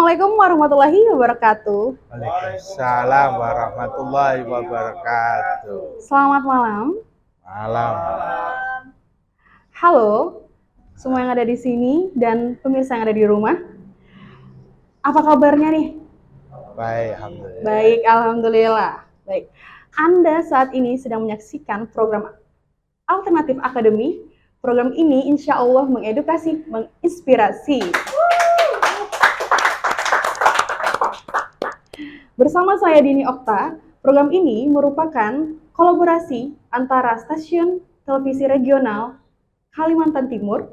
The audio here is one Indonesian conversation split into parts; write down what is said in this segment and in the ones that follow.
Assalamualaikum warahmatullahi wabarakatuh. Waalaikumsalam warahmatullahi wabarakatuh. Selamat malam. Malam. Halo, semua yang ada di sini dan pemirsa yang ada di rumah. Apa kabarnya nih? Baik, alhamdulillah. Baik, alhamdulillah. Baik. Anda saat ini sedang menyaksikan program Alternatif Akademi. Program ini insya Allah mengedukasi, menginspirasi. Bersama saya Dini Okta, program ini merupakan kolaborasi antara stasiun televisi regional Kalimantan Timur,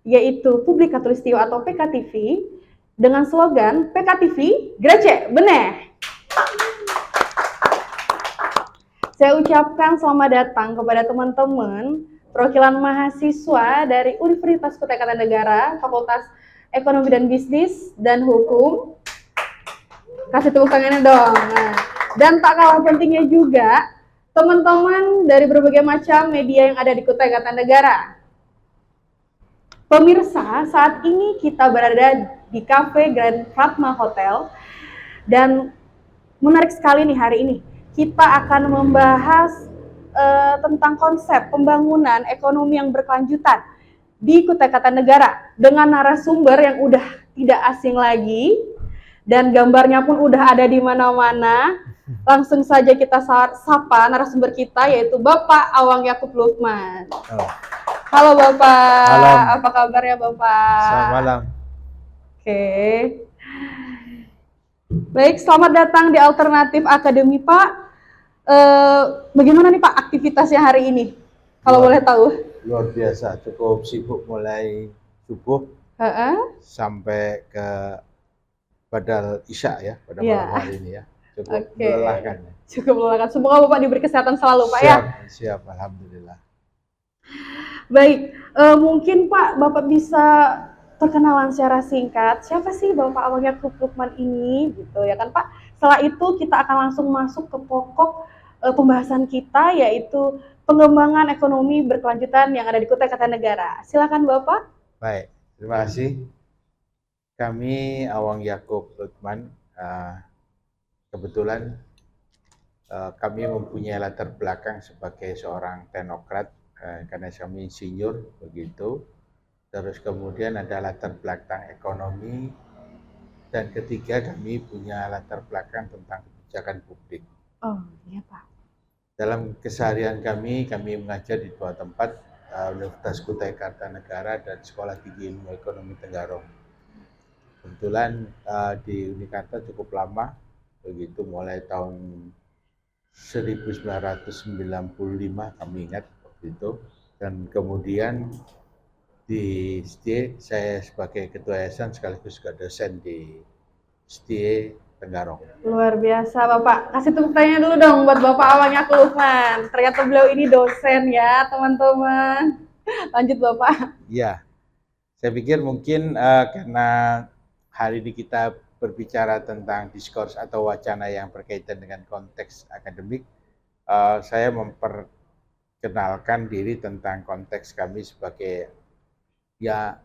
yaitu Publik Khatulistiwa atau PKTV, dengan slogan PKTV Grece Beneh. Saya ucapkan selamat datang kepada teman-teman perwakilan mahasiswa dari Universitas Kutai Kartanegara, Fakultas Ekonomi dan Bisnis dan Hukum. Kasih tepuk tangannya dong. Nah, dan tak kalah pentingnya juga teman-teman dari berbagai macam media yang ada di Kutai Kartanegara. Pemirsa, saat ini kita berada di Cafe Grand Pratma Hotel dan menarik sekali nih hari ini. Kita akan membahas tentang konsep pembangunan ekonomi yang berkelanjutan di Kutai Kartanegara dengan narasumber yang udah tidak asing lagi. Dan gambarnya pun udah ada di mana-mana. Langsung saja kita sapa narasumber kita, yaitu Bapak Awang Yakub Lukman. Halo Bapak, Halo. apa kabarnya Bapak? Selamat malam. Oke. Baik, selamat datang di Alternatif Akademi Pak. Bagaimana nih Pak aktivitasnya hari ini? Kalau boleh tahu. Luar biasa, cukup sibuk mulai subuh sampai ke Badal Isya ya, pada malam hari ini ya. Cukup melelahkan. Cukup melelahkan. Semoga Bapak diberi kesehatan selalu Pak ya. Siap, alhamdulillah. Baik, mungkin Pak, Bapak bisa perkenalan secara singkat. Siapa sih Bapak Awang Yakub Lukman ini, gitu ya kan Pak? Setelah itu kita akan langsung masuk ke pokok pembahasan kita, yaitu pengembangan ekonomi berkelanjutan yang ada di Kutai Kartanegara. Silakan Bapak. Baik, terima kasih. Kami Awang Yakub Lukman, kebetulan kami mempunyai latar belakang sebagai seorang teknokrat, karena kami insinyur begitu. Terus kemudian ada latar belakang ekonomi, dan ketiga kami punya latar belakang tentang kebijakan publik. Oh iya Pak. Dalam keseharian kami mengajar di dua tempat, Universitas Kutai Kartanegara dan Sekolah Tinggi Ilmu Ekonomi Tenggarong. Kebetulan di Unikarta cukup lama, begitu mulai tahun 1995 kami ingat waktu itu, dan kemudian di STIE saya sebagai ketua yayasan sekaligus juga dosen di STIE Tenggarong. Luar biasa Bapak, kasih tepuk tangannya dulu dong buat Bapak Awang Yakub Lukman. Ternyata beliau ini dosen ya teman-teman. Lanjut Bapak. Iya, saya pikir mungkin karena hari ini kita berbicara tentang diskurs atau wacana yang berkaitan dengan konteks akademik, saya memperkenalkan diri tentang konteks kami sebagai ya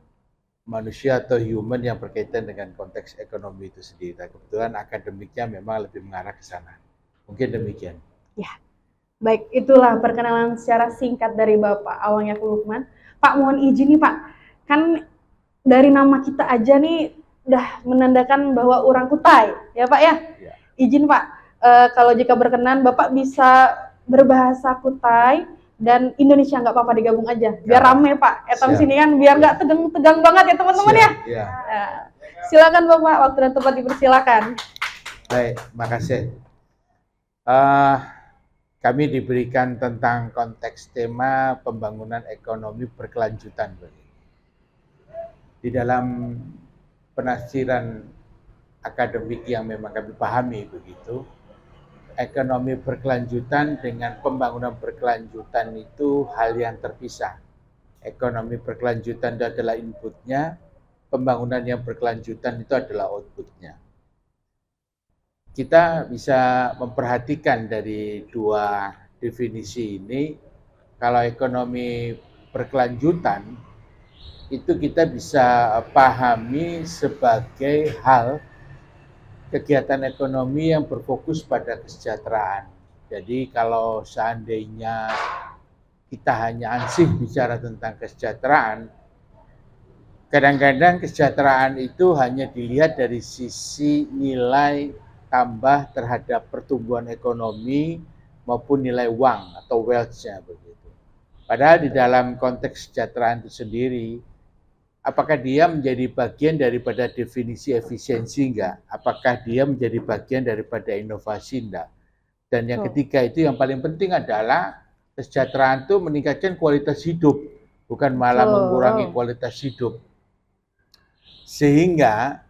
manusia atau human yang berkaitan dengan konteks ekonomi itu sendiri. Nah, kebetulan akademiknya memang lebih mengarah ke sana. Mungkin demikian. Ya, baik, itulah perkenalan secara singkat dari Bapak Awang Yakub Lukman. Pak, mohon izin nih Pak, kan dari nama kita aja nih udah menandakan bahwa orang Kutai, ya Pak ya? Ya. Izin Pak, kalau jika berkenan Bapak bisa berbahasa Kutai dan Indonesia, nggak apa-apa digabung aja, biar rame Pak. Etam sini kan biar nggak tegang banget ya teman-teman ya. Nah, silakan Bapak, waktu dan tempat dipersilakan. Baik, makasih. Kami diberikan tentang konteks tema pembangunan ekonomi berkelanjutan. Di dalam penafsiran akademik yang memang kami pahami begitu, ekonomi berkelanjutan dengan pembangunan berkelanjutan itu hal yang terpisah. Ekonomi berkelanjutan itu adalah inputnya, pembangunan yang berkelanjutan itu adalah outputnya. Kita bisa memperhatikan dari dua definisi ini, kalau ekonomi berkelanjutan itu kita bisa pahami sebagai hal kegiatan ekonomi yang berfokus pada kesejahteraan. Jadi kalau seandainya kita hanya ansih bicara tentang kesejahteraan, kadang-kadang kesejahteraan itu hanya dilihat dari sisi nilai tambah terhadap pertumbuhan ekonomi maupun nilai uang atau wealth-nya begitu. Padahal di dalam konteks kesejahteraan itu sendiri, apakah dia menjadi bagian daripada definisi efisiensi enggak? Apakah dia menjadi bagian daripada inovasi enggak? Dan yang ketiga itu yang paling penting adalah kesejahteraan itu meningkatkan kualitas hidup, bukan malah mengurangi kualitas hidup. Sehingga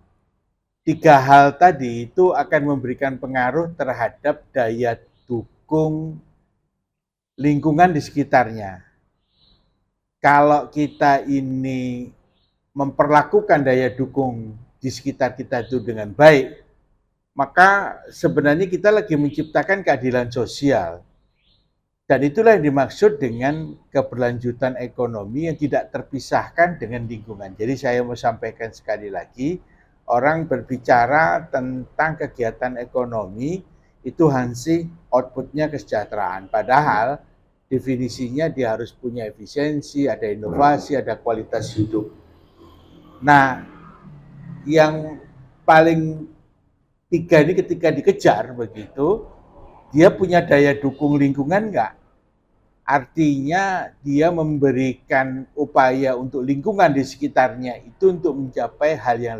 tiga hal tadi itu akan memberikan pengaruh terhadap daya dukung lingkungan di sekitarnya. Kalau kita ini memperlakukan daya dukung di sekitar kita itu dengan baik, maka sebenarnya kita lagi menciptakan keadilan sosial. Dan itulah yang dimaksud dengan keberlanjutan ekonomi yang tidak terpisahkan dengan lingkungan. Jadi saya mau sampaikan sekali lagi, orang berbicara tentang kegiatan ekonomi itu hansih outputnya kesejahteraan. Padahal definisinya dia harus punya efisiensi, ada inovasi, ada kualitas hidup. Nah, yang paling tiga ini ketika dikejar begitu, dia punya daya dukung lingkungan enggak? Artinya dia memberikan upaya untuk lingkungan di sekitarnya itu untuk mencapai hal yang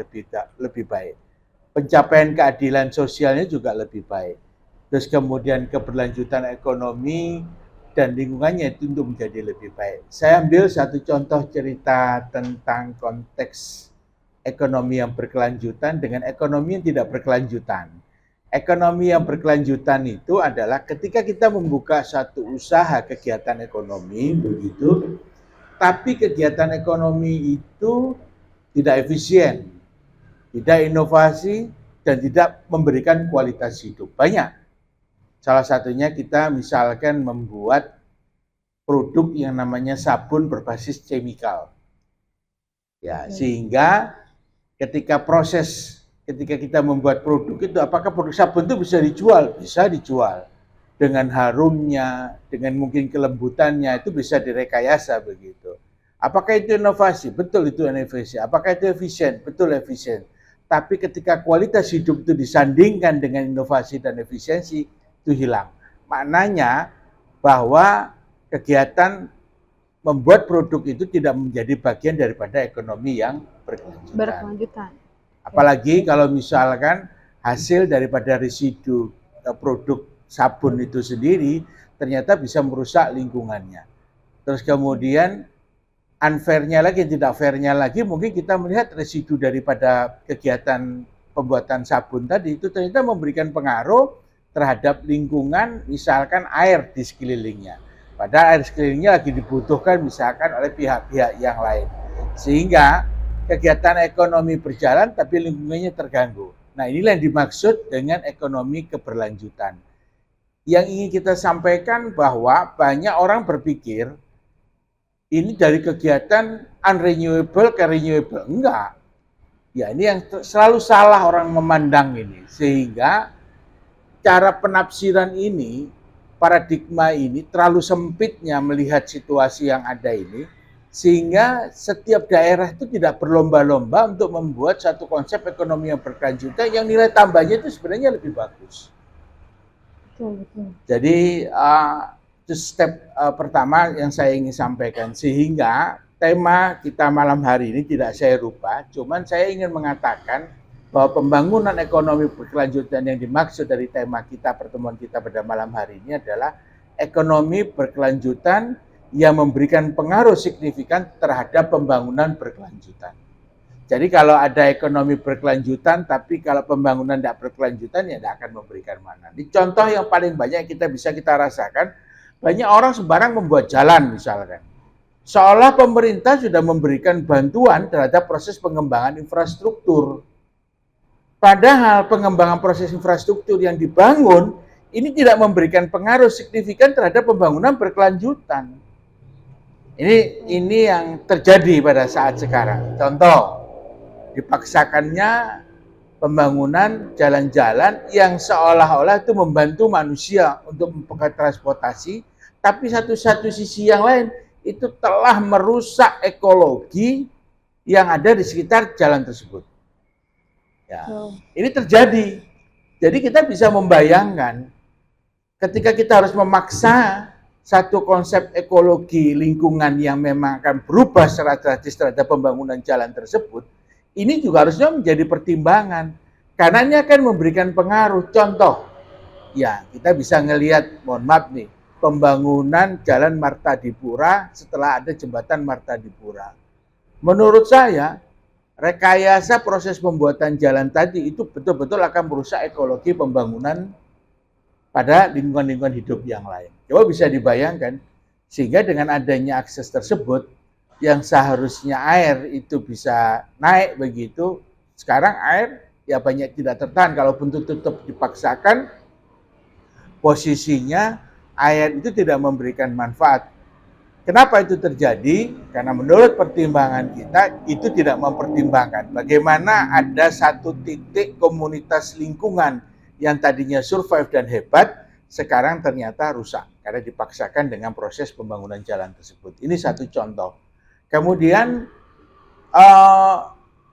lebih baik. Pencapaian keadilan sosialnya juga lebih baik. Terus kemudian keberlanjutan ekonomi dan lingkungannya itu untuk menjadi lebih baik. Saya ambil satu contoh cerita tentang konteks ekonomi yang berkelanjutan dengan ekonomi yang tidak berkelanjutan. Ekonomi yang berkelanjutan itu adalah ketika kita membuka satu usaha kegiatan ekonomi begitu, tapi kegiatan ekonomi itu tidak efisien, tidak inovasi, dan tidak memberikan kualitas hidup. Banyak. Salah satunya kita misalkan membuat produk yang namanya sabun berbasis chemical. Ya, sehingga ketika kita membuat produk itu, apakah produk sabun itu bisa dijual? Bisa dijual. Dengan harumnya, dengan mungkin kelembutannya, itu bisa direkayasa begitu. Apakah itu inovasi? Betul itu inovasi. Apakah itu efisien? Betul efisien. Tapi ketika kualitas hidup itu disandingkan dengan inovasi dan efisiensi, itu hilang. Maknanya bahwa kegiatan membuat produk itu tidak menjadi bagian daripada ekonomi yang berkelanjutan. Apalagi kalau misalkan hasil daripada residu produk sabun itu sendiri ternyata bisa merusak lingkungannya. Terus kemudian unfairnya lagi, tidak fairnya lagi, mungkin kita melihat residu daripada kegiatan pembuatan sabun tadi itu ternyata memberikan pengaruh terhadap lingkungan, misalkan air di sekelilingnya. Padahal air sekelilingnya lagi dibutuhkan misalkan oleh pihak-pihak yang lain. Sehingga kegiatan ekonomi berjalan tapi lingkungannya terganggu. Nah, inilah yang dimaksud dengan ekonomi keberlanjutan. Yang ingin kita sampaikan bahwa banyak orang berpikir ini dari kegiatan unrenewable ke renewable. Enggak. Ya, ini yang selalu salah orang memandang ini. Sehingga cara penafsiran ini, paradigma ini terlalu sempitnya melihat situasi yang ada ini, sehingga setiap daerah itu tidak berlomba-lomba untuk membuat satu konsep ekonomi yang berkelanjutan yang nilai tambahnya itu sebenarnya lebih bagus. Betul. Jadi itu step pertama yang saya ingin sampaikan, sehingga tema kita malam hari ini tidak saya rubah, cuman saya ingin mengatakan bahwa pembangunan ekonomi berkelanjutan yang dimaksud dari tema kita, pertemuan kita pada malam hari ini adalah ekonomi berkelanjutan yang memberikan pengaruh signifikan terhadap pembangunan berkelanjutan. Jadi kalau ada ekonomi berkelanjutan, tapi kalau pembangunan tidak berkelanjutan, ya tidak akan memberikan mana. Di contoh yang paling banyak kita rasakan, banyak orang sembarang membuat jalan misalkan. Seolah pemerintah sudah memberikan bantuan terhadap proses pengembangan infrastruktur. Padahal pengembangan proses infrastruktur yang dibangun, ini tidak memberikan pengaruh signifikan terhadap pembangunan berkelanjutan. Ini yang terjadi pada saat sekarang. Contoh, dipaksakannya pembangunan jalan-jalan yang seolah-olah itu membantu manusia untuk mempermudah transportasi, tapi satu sisi yang lain itu telah merusak ekologi yang ada di sekitar jalan tersebut. Ya, ini terjadi. Jadi kita bisa membayangkan ketika kita harus memaksa satu konsep ekologi lingkungan yang memang akan berubah secara drastis terhadap pembangunan jalan tersebut, ini juga harusnya menjadi pertimbangan. Karena ini akan memberikan pengaruh. Contoh, ya kita bisa ngelihat, mohon maaf nih, pembangunan jalan Martadipura setelah ada jembatan Martadipura. Menurut saya, rekayasa proses pembuatan jalan tadi itu betul-betul akan merusak ekologi pembangunan pada lingkungan-lingkungan hidup yang lain. Coba bisa dibayangkan, sehingga dengan adanya akses tersebut, yang seharusnya air itu bisa naik begitu, sekarang air ya banyak tidak tertahan, kalaupun tetap dipaksakan, posisinya air itu tidak memberikan manfaat. Kenapa itu terjadi? Karena menurut pertimbangan kita, itu tidak mempertimbangkan bagaimana ada satu titik komunitas lingkungan yang tadinya survive dan hebat, sekarang ternyata rusak karena dipaksakan dengan proses pembangunan jalan tersebut. Ini satu contoh. Kemudian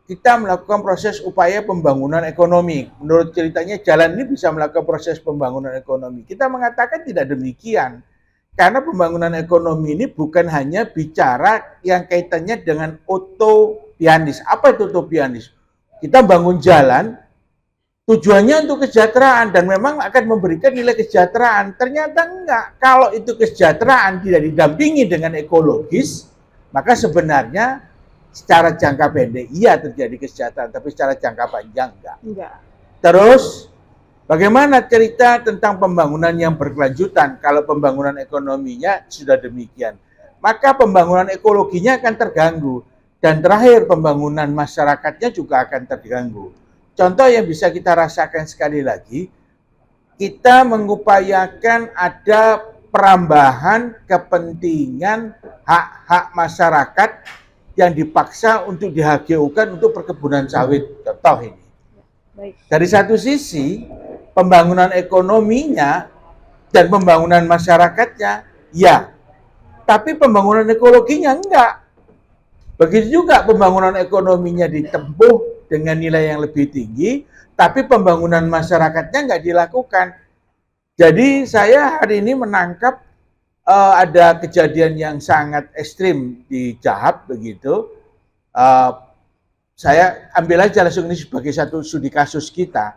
kita melakukan proses upaya pembangunan ekonomi. Menurut ceritanya jalan ini bisa melakukan proses pembangunan ekonomi. Kita mengatakan tidak demikian. Karena pembangunan ekonomi ini bukan hanya bicara yang kaitannya dengan utopianis. Apa itu utopianis? Kita bangun jalan, tujuannya untuk kesejahteraan dan memang akan memberikan nilai kesejahteraan. Ternyata enggak. Kalau itu kesejahteraan tidak didampingi dengan ekologis, maka sebenarnya secara jangka pendek iya terjadi kesejahteraan, tapi secara jangka panjang enggak. Terus bagaimana cerita tentang pembangunan yang berkelanjutan kalau pembangunan ekonominya sudah demikian? Maka pembangunan ekologinya akan terganggu dan terakhir pembangunan masyarakatnya juga akan terganggu. Contoh yang bisa kita rasakan sekali lagi, kita mengupayakan ada perambahan kepentingan hak-hak masyarakat yang dipaksa untuk di-HGU-kan untuk perkebunan sawit. Contoh ini. Dari satu sisi, pembangunan ekonominya dan pembangunan masyarakatnya, ya. Tapi pembangunan ekologinya enggak. Begitu juga pembangunan ekonominya ditempuh dengan nilai yang lebih tinggi, tapi pembangunan masyarakatnya enggak dilakukan. Jadi saya hari ini menangkap ada kejadian yang sangat ekstrim di Jahap begitu. Saya ambil aja langsung ini sebagai satu studi kasus kita,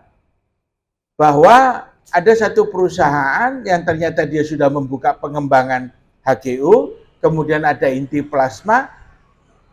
bahwa ada satu perusahaan yang ternyata dia sudah membuka pengembangan HGU, kemudian ada inti plasma,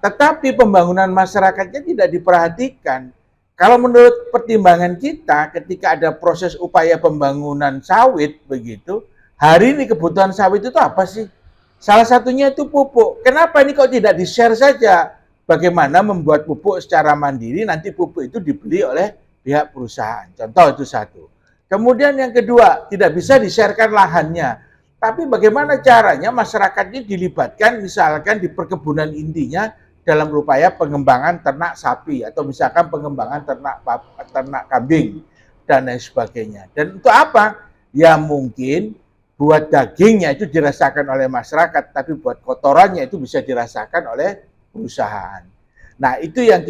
tetapi pembangunan masyarakatnya tidak diperhatikan. Kalau menurut pertimbangan kita, ketika ada proses upaya pembangunan sawit begitu, hari ini kebutuhan sawit itu apa sih? Salah satunya itu pupuk. Kenapa ini kok tidak di-share saja? Bagaimana membuat pupuk secara mandiri, nanti pupuk itu dibeli oleh pihak perusahaan. Contoh itu satu. Kemudian yang kedua, tidak bisa di-sharekan lahannya. Tapi bagaimana caranya masyarakat ini dilibatkan misalkan di perkebunan intinya dalam upaya pengembangan ternak sapi atau misalkan pengembangan ternak kambing dan lain sebagainya. Dan untuk apa? Ya mungkin buat dagingnya itu dirasakan oleh masyarakat, tapi buat kotorannya itu bisa dirasakan oleh perusahaan. Nah, itu yang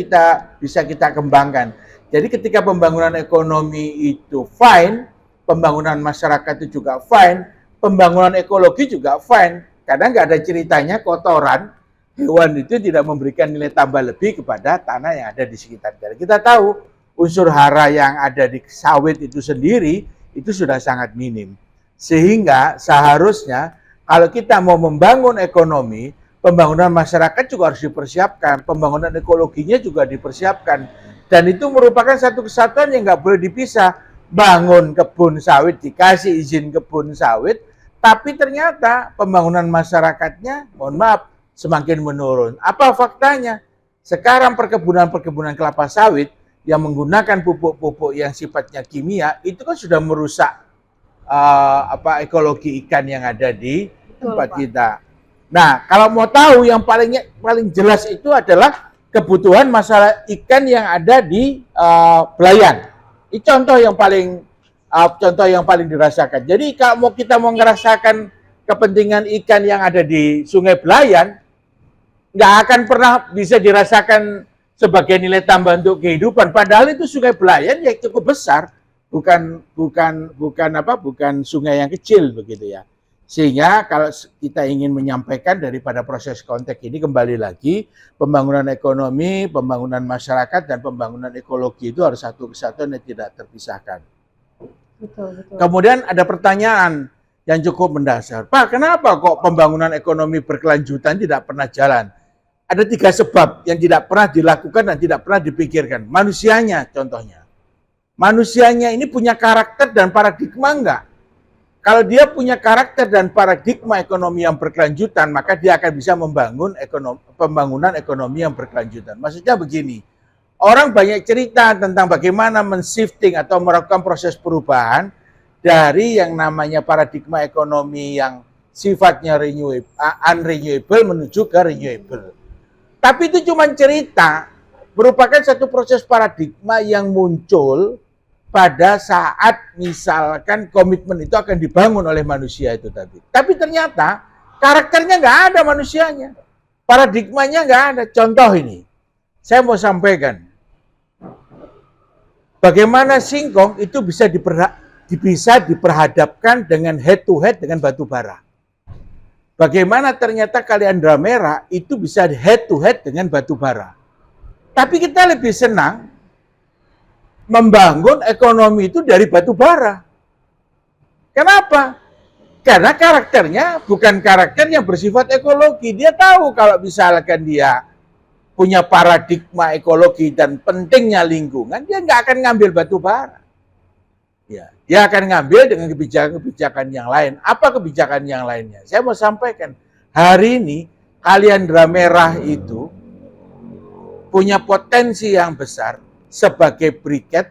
bisa kita kembangkan. Jadi ketika pembangunan ekonomi itu fine, pembangunan masyarakat itu juga fine, pembangunan ekologi juga fine. Kadang nggak ada ceritanya kotoran hewan itu tidak memberikan nilai tambah lebih kepada tanah yang ada di sekitar. Jadi kita tahu unsur hara yang ada di sawit itu sendiri itu sudah sangat minim. Sehingga seharusnya kalau kita mau membangun ekonomi, pembangunan masyarakat juga harus dipersiapkan, pembangunan ekologinya juga dipersiapkan. Dan itu merupakan satu kesatuan yang nggak boleh dipisah. Bangun kebun sawit, dikasih izin kebun sawit, tapi ternyata pembangunan masyarakatnya, mohon maaf, semakin menurun. Apa faktanya? Sekarang perkebunan kelapa sawit yang menggunakan pupuk-pupuk yang sifatnya kimia, itu kan sudah merusak ekologi ikan yang ada di tempat kita. Nah, kalau mau tahu yang paling jelas itu adalah kebutuhan masalah ikan yang ada di Belayan. Ini contoh yang paling dirasakan. Jadi kalau kita mau ngerasakan kepentingan ikan yang ada di Sungai Belayan, nggak akan pernah bisa dirasakan sebagai nilai tambah untuk kehidupan. Padahal itu Sungai Belayan yang cukup besar, bukan sungai yang kecil begitu ya. Sehingga kalau kita ingin menyampaikan daripada proses konteks ini, kembali lagi pembangunan ekonomi, pembangunan masyarakat, dan pembangunan ekologi itu harus satu kesatuan yang tidak terpisahkan. Betul. Kemudian ada pertanyaan yang cukup mendasar. Pak, kenapa kok pembangunan ekonomi berkelanjutan tidak pernah jalan? Ada 3 sebab yang tidak pernah dilakukan dan tidak pernah dipikirkan. Manusianya contohnya. Manusianya ini punya karakter dan paradigma enggak? Kalau dia punya karakter dan paradigma ekonomi yang berkelanjutan, maka dia akan bisa membangun pembangunan ekonomi yang berkelanjutan. Maksudnya begini, orang banyak cerita tentang bagaimana men-shifting atau melakukan proses perubahan dari yang namanya paradigma ekonomi yang sifatnya unrenewable menuju ke renewable. Tapi itu cuma cerita, merupakan satu proses paradigma yang muncul pada saat misalkan komitmen itu akan dibangun oleh manusia itu tadi. Tapi ternyata karakternya nggak ada manusianya. Paradigmanya nggak ada. Contoh ini, saya mau sampaikan. Bagaimana singkong itu bisa diperhadapkan dengan head to head dengan batu bara. Bagaimana ternyata Kaliandra Merah itu bisa head to head dengan batu bara. Tapi kita lebih senang membangun ekonomi itu dari batu bara. Kenapa? Karena karakternya bukan karakter yang bersifat ekologi. Dia tahu kalau misalkan dia punya paradigma ekologi dan pentingnya lingkungan, dia nggak akan ngambil batu bara. Ya, dia akan ngambil dengan kebijakan-kebijakan yang lain. Apa kebijakan yang lainnya? Saya mau sampaikan, hari ini Kaliandra Merah itu punya potensi yang besar sebagai briket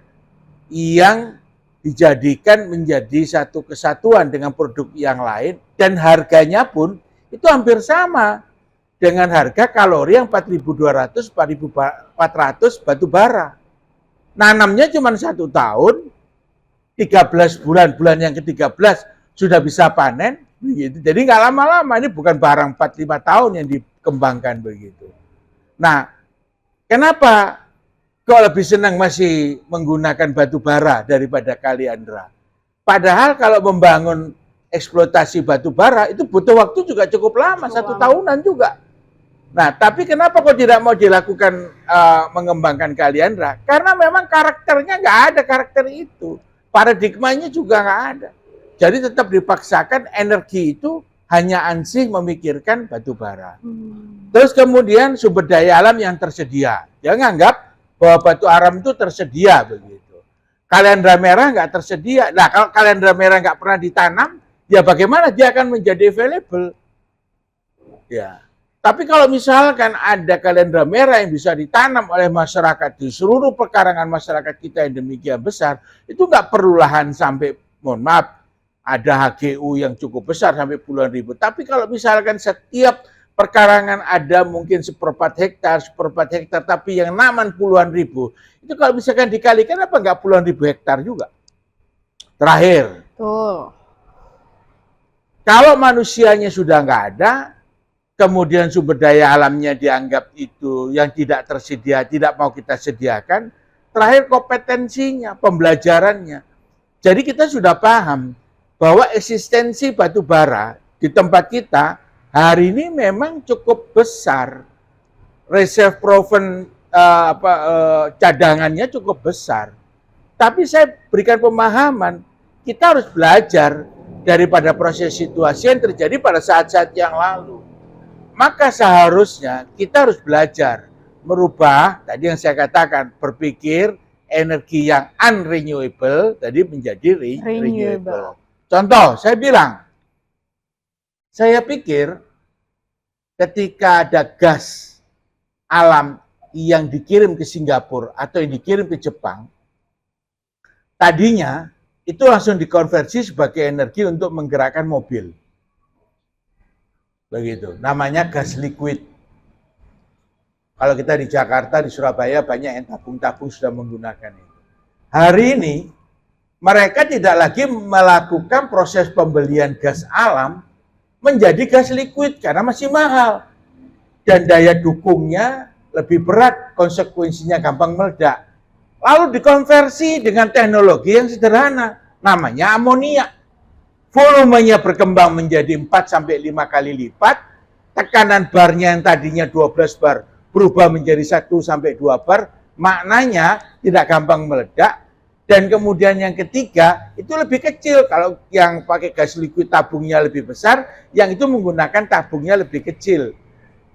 yang dijadikan menjadi satu kesatuan dengan produk yang lain, dan harganya pun itu hampir sama dengan harga kalori yang 4.200, 4.400 batu bara. Nanamnya cuma 1 tahun, 13 bulan yang ke-13 sudah bisa panen, begitu. Jadi nggak lama-lama, ini bukan barang 4-5 tahun yang dikembangkan begitu. Nah, kenapa kok lebih senang masih menggunakan batu bara daripada Kaliandra? Padahal kalau membangun eksploitasi batu bara itu butuh waktu juga cukup lama, 1 tahunan juga. Nah, tapi kenapa kok tidak mau dilakukan mengembangkan Kaliandra? Karena memang karakternya nggak ada karakter itu. Paradigmanya juga nggak ada. Jadi tetap dipaksakan energi itu hanya ansih memikirkan batu bara. Terus kemudian sumber daya alam yang tersedia. Dia nganggap bahwa batu aram itu tersedia begitu. Kaliandra Merah nggak tersedia. Nah, kalau Kaliandra Merah nggak pernah ditanam, ya bagaimana dia akan menjadi available? Ya. Tapi kalau misalkan ada Kaliandra Merah yang bisa ditanam oleh masyarakat di seluruh pekarangan masyarakat kita yang demikian besar, itu nggak perlu lahan sampai, mohon maaf, ada HGU yang cukup besar sampai puluhan ribu. Tapi kalau misalkan setiap perkarangan ada mungkin 1/4 hektar, tapi yang naman puluhan ribu, itu kalau misalkan dikalikan apa nggak puluhan ribu hektar juga? Terakhir, kalau manusianya sudah nggak ada, kemudian sumber daya alamnya dianggap itu yang tidak tersedia, tidak mau kita sediakan. Terakhir kompetensinya, pembelajarannya. Jadi kita sudah paham bahwa eksistensi batu bara di tempat kita hari ini memang cukup besar. Reserve proven cadangannya cukup besar. Tapi saya berikan pemahaman, kita harus belajar daripada proses situasi yang terjadi pada saat-saat yang lalu. Maka seharusnya kita harus belajar merubah, tadi yang saya katakan, berpikir energi yang unrenewable tadi menjadi renewable. Contoh, saya bilang, saya pikir ketika ada gas alam yang dikirim ke Singapura atau yang dikirim ke Jepang, tadinya itu langsung dikonversi sebagai energi untuk menggerakkan mobil. Begitu, namanya gas liquid. Kalau kita di Jakarta, di Surabaya banyak yang tabung-tabung sudah menggunakan itu. Hari ini mereka tidak lagi melakukan proses pembelian gas alam menjadi gas liquid karena masih mahal. Dan daya dukungnya lebih berat, konsekuensinya gampang meledak. Lalu dikonversi dengan teknologi yang sederhana, namanya amonia. Volumenya berkembang menjadi 4-5 kali lipat, tekanan barnya yang tadinya 12 bar berubah menjadi 1-2 bar, maknanya tidak gampang meledak. Dan kemudian yang ketiga, itu lebih kecil. Kalau yang pakai gas liquid tabungnya lebih besar, yang itu menggunakan tabungnya lebih kecil.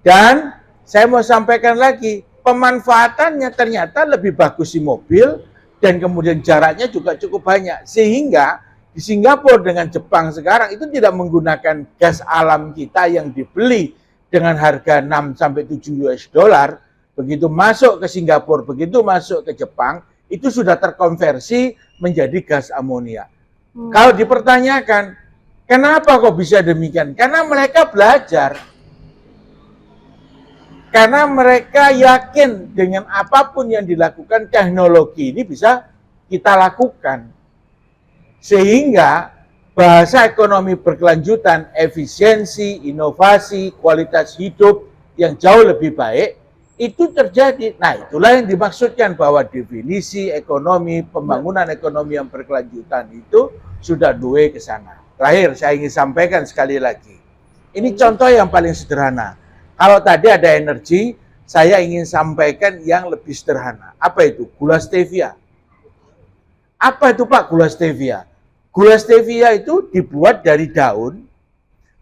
Dan saya mau sampaikan lagi, pemanfaatannya ternyata lebih bagus di mobil, dan kemudian jaraknya juga cukup banyak. Sehingga di Singapura dengan Jepang sekarang itu tidak menggunakan gas alam kita yang dibeli dengan harga 6-7 US dollar. Begitu masuk ke Singapura, begitu masuk ke Jepang, itu sudah terkonversi menjadi gas amonia. Kalau dipertanyakan, kenapa kok bisa demikian? Karena mereka belajar. Karena mereka yakin dengan apapun yang dilakukan, teknologi ini bisa kita lakukan. Sehingga bahasa ekonomi berkelanjutan, efisiensi, inovasi, kualitas hidup yang jauh lebih baik, itu terjadi. Nah, itulah yang dimaksudkan bahwa definisi ekonomi, pembangunan ekonomi yang berkelanjutan itu sudah dua ke sana. Terakhir, saya ingin sampaikan sekali lagi. Ini contoh yang paling sederhana. Kalau tadi ada energi, saya ingin sampaikan yang lebih sederhana. Apa itu? Gula stevia. Apa itu Pak gula stevia? Gula stevia itu dibuat dari daun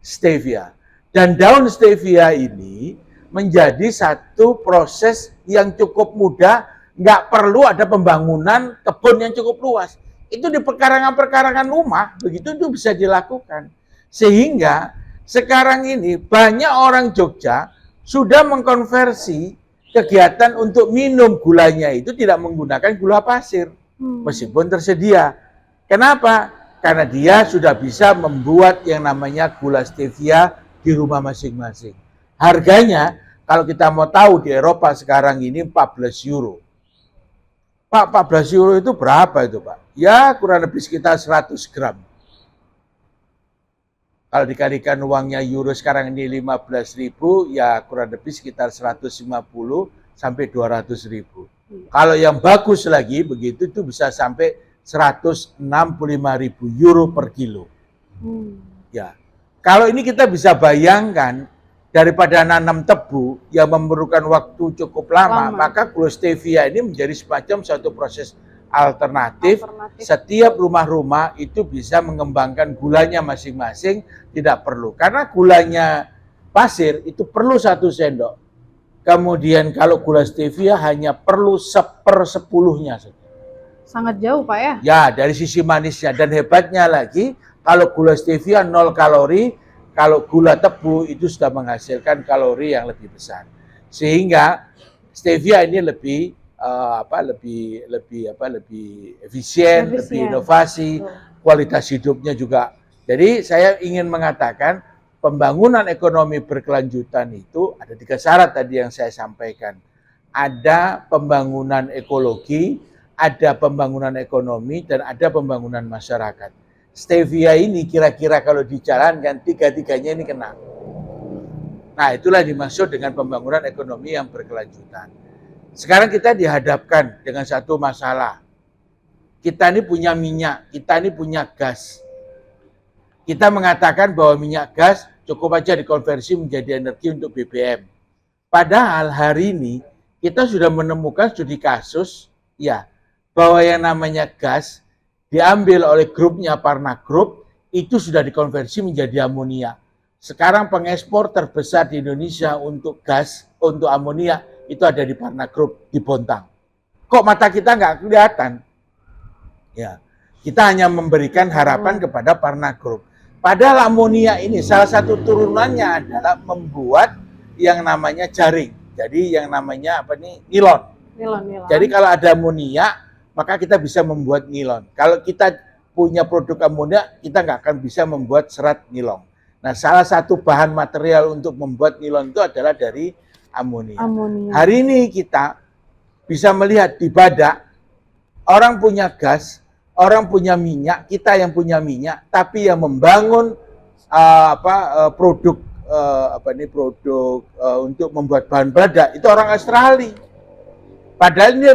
stevia. Dan daun stevia ini menjadi satu proses yang cukup mudah, nggak perlu ada pembangunan kebun yang cukup luas. Itu di pekarangan-pekarangan rumah, begitu itu bisa dilakukan. Sehingga sekarang ini banyak orang Jogja sudah mengkonversi kegiatan untuk minum gulanya itu tidak menggunakan gula pasir, meskipun tersedia. Kenapa? Karena dia sudah bisa membuat yang namanya gula stevia di rumah masing-masing. Harganya, kalau kita mau tahu di Eropa sekarang ini 14 euro. Pak, 14 euro itu berapa itu Pak? Ya kurang lebih sekitar 100 gram. Kalau dikalikan uangnya euro sekarang ini 15.000, ya kurang lebih sekitar 150 sampai 200.000. Kalau yang bagus lagi, begitu itu bisa sampai 165.000 euro per kilo. Ya, kalau ini kita bisa bayangkan, daripada nanam tebu yang memerlukan waktu cukup lama, maka gula stevia ini menjadi semacam satu proses alternatif. Setiap rumah-rumah itu bisa mengembangkan gulanya masing-masing, tidak perlu. Karena gulanya pasir itu perlu 1 sendok. Kemudian kalau gula stevia hanya perlu 1/10-nya. Sangat jauh Pak ya? Ya, dari sisi manisnya. Dan hebatnya lagi, kalau gula stevia 0 kalori, kalau gula tebu itu sudah menghasilkan kalori yang lebih besar. Sehingga stevia ini lebih efisien, lebih inovasi, kualitas hidupnya juga. Jadi saya ingin mengatakan pembangunan ekonomi berkelanjutan itu ada 3 syarat tadi yang saya sampaikan. Ada pembangunan ekologi, ada pembangunan ekonomi, dan ada pembangunan masyarakat. Stevia ini kira-kira kalau dijalankan 3-tiganya ini kena. Nah, itulah dimaksud dengan pembangunan ekonomi yang berkelanjutan. Sekarang kita dihadapkan dengan satu masalah. Kita ini punya minyak, kita ini punya gas. Kita mengatakan bahwa minyak gas cukup aja dikonversi menjadi energi untuk BBM. Padahal hari ini kita sudah menemukan studi kasus ya bahwa yang namanya gas diambil oleh grupnya Parna Group, itu sudah dikonversi menjadi amonia. Sekarang pengekspor terbesar di Indonesia untuk gas, untuk amonia, itu ada di Parna Group, di Bontang. Kok mata kita nggak kelihatan? Ya, kita hanya memberikan harapan kepada Parna Group. Padahal amonia ini salah satu turunannya adalah membuat yang namanya jaring. Jadi yang namanya apa nih? Nilon. Jadi kalau ada amonia, maka kita bisa membuat nilon. Kalau kita punya produk amonia, kita nggak akan bisa membuat serat nilon. Nah, salah satu bahan material untuk membuat nilon itu adalah dari amonia. Amonia. Hari ini kita bisa melihat di Badak, orang punya gas, orang punya minyak, kita yang punya minyak, tapi yang membangun produk untuk membuat bahan badak itu orang Australia. Padahal ini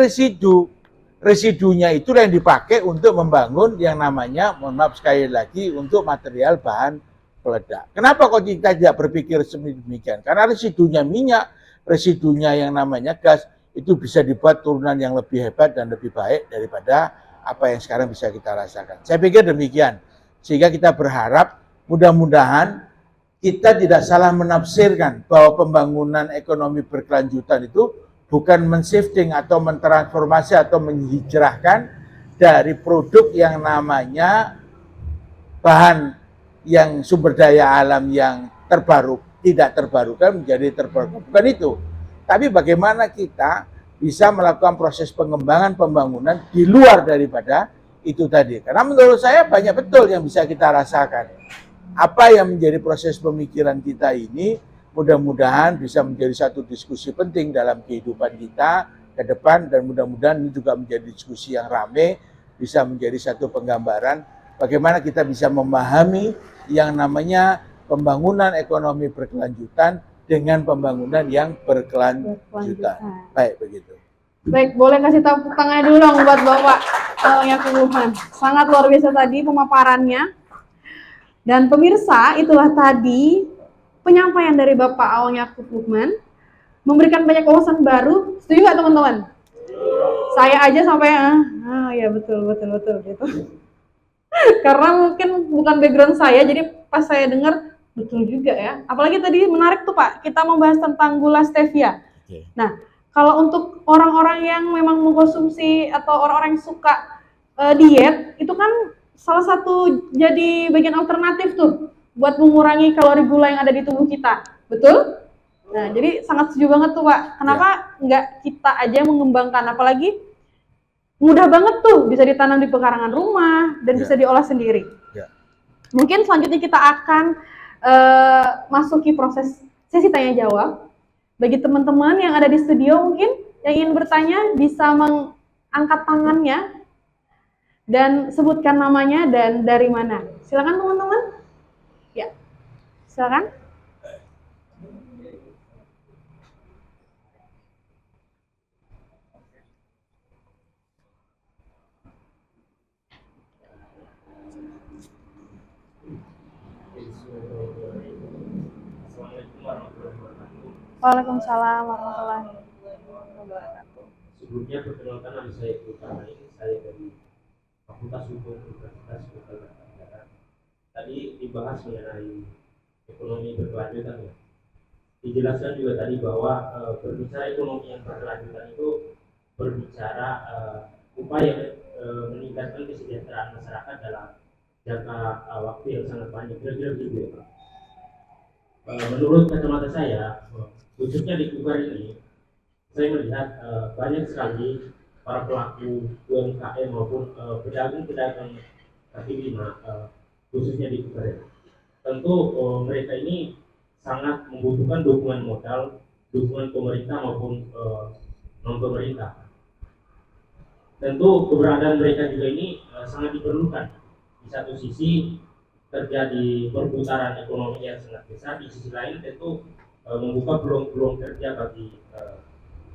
residunya itu yang dipakai untuk membangun yang namanya, mohon maaf sekali lagi, untuk material bahan peledak. Kenapa kok kita tidak berpikir sedemikian? Karena residunya minyak, residunya yang namanya gas, itu bisa dibuat turunan yang lebih hebat dan lebih baik daripada apa yang sekarang bisa kita rasakan. Saya pikir demikian. Sehingga kita berharap mudah-mudahan kita tidak salah menafsirkan bahwa pembangunan ekonomi berkelanjutan itu bukan men-shifting atau mentransformasi atau menghijrahkan dari produk yang namanya bahan yang sumber daya alam yang tidak terbarukan menjadi terbarukan. Bukan itu. Tapi bagaimana kita bisa melakukan proses pengembangan pembangunan di luar daripada itu tadi. Karena menurut saya banyak betul yang bisa kita rasakan. Apa yang menjadi proses pemikiran kita ini mudah-mudahan bisa menjadi satu diskusi penting dalam kehidupan kita ke depan, dan mudah-mudahan ini juga menjadi diskusi yang ramai, bisa menjadi satu penggambaran bagaimana kita bisa memahami yang namanya pembangunan ekonomi berkelanjutan dengan pembangunan yang berkelanjutan. Baik, begitu. Baik, boleh kasih tepuk tangannya dulu dong buat Bapak Awang Yakub Lukman. Sangat luar biasa tadi pemaparannya. Dan pemirsa, itulah tadi penyampaian dari Bapak Awang Yakub Lukman, memberikan banyak wawasan baru. Setuju nggak teman-teman? Saya aja sampai ya betul gitu. Karena mungkin bukan background saya, jadi pas saya dengar betul juga ya. Apalagi tadi menarik tuh Pak, kita membahas tentang gula stevia. Nah, kalau untuk orang-orang yang memang mengkonsumsi atau orang-orang yang suka diet, itu kan salah satu jadi bagian alternatif tuh buat mengurangi kalori gula yang ada di tubuh kita, betul? Nah, jadi sangat setuju banget tuh Pak. Kenapa nggak kita aja mengembangkan, apalagi mudah banget tuh bisa ditanam di pekarangan rumah dan bisa diolah sendiri. Mungkin selanjutnya kita akan masuki proses sesi tanya jawab. Bagi teman-teman yang ada di studio mungkin yang ingin bertanya bisa mengangkat tangannya dan sebutkan namanya dan dari mana. Silakan teman-teman. Ya, silakan. Waalaikumsalam warahmatullahi wabarakatuh. Sebelumnya perkenalkan, nama saya Putra, saya dari Fakultas Hukum Universitas Kota Barat. Tadi dibahas mengenai ekonomi berkelanjutan ya. Dijelaskan juga tadi bahwa berbicara ekonomi yang berkelanjutan itu berbicara upaya meningkatkan kesejahteraan masyarakat dalam jangka waktu yang sangat panjang, kira-kira begitu ya Pak. Menurut kacamata saya, khususnya di Kubar ini, saya melihat banyak sekali para pelaku UMKM maupun pedagang-pedagang kaki lima, khususnya di Kubar. Tentu mereka ini sangat membutuhkan dukungan modal, dukungan pemerintah maupun non-pemerintah. Tentu keberadaan mereka juga ini sangat diperlukan. Di satu sisi terjadi perputaran ekonomi yang sangat besar, di sisi lain tentu membuka peluang-peluang kerja bagi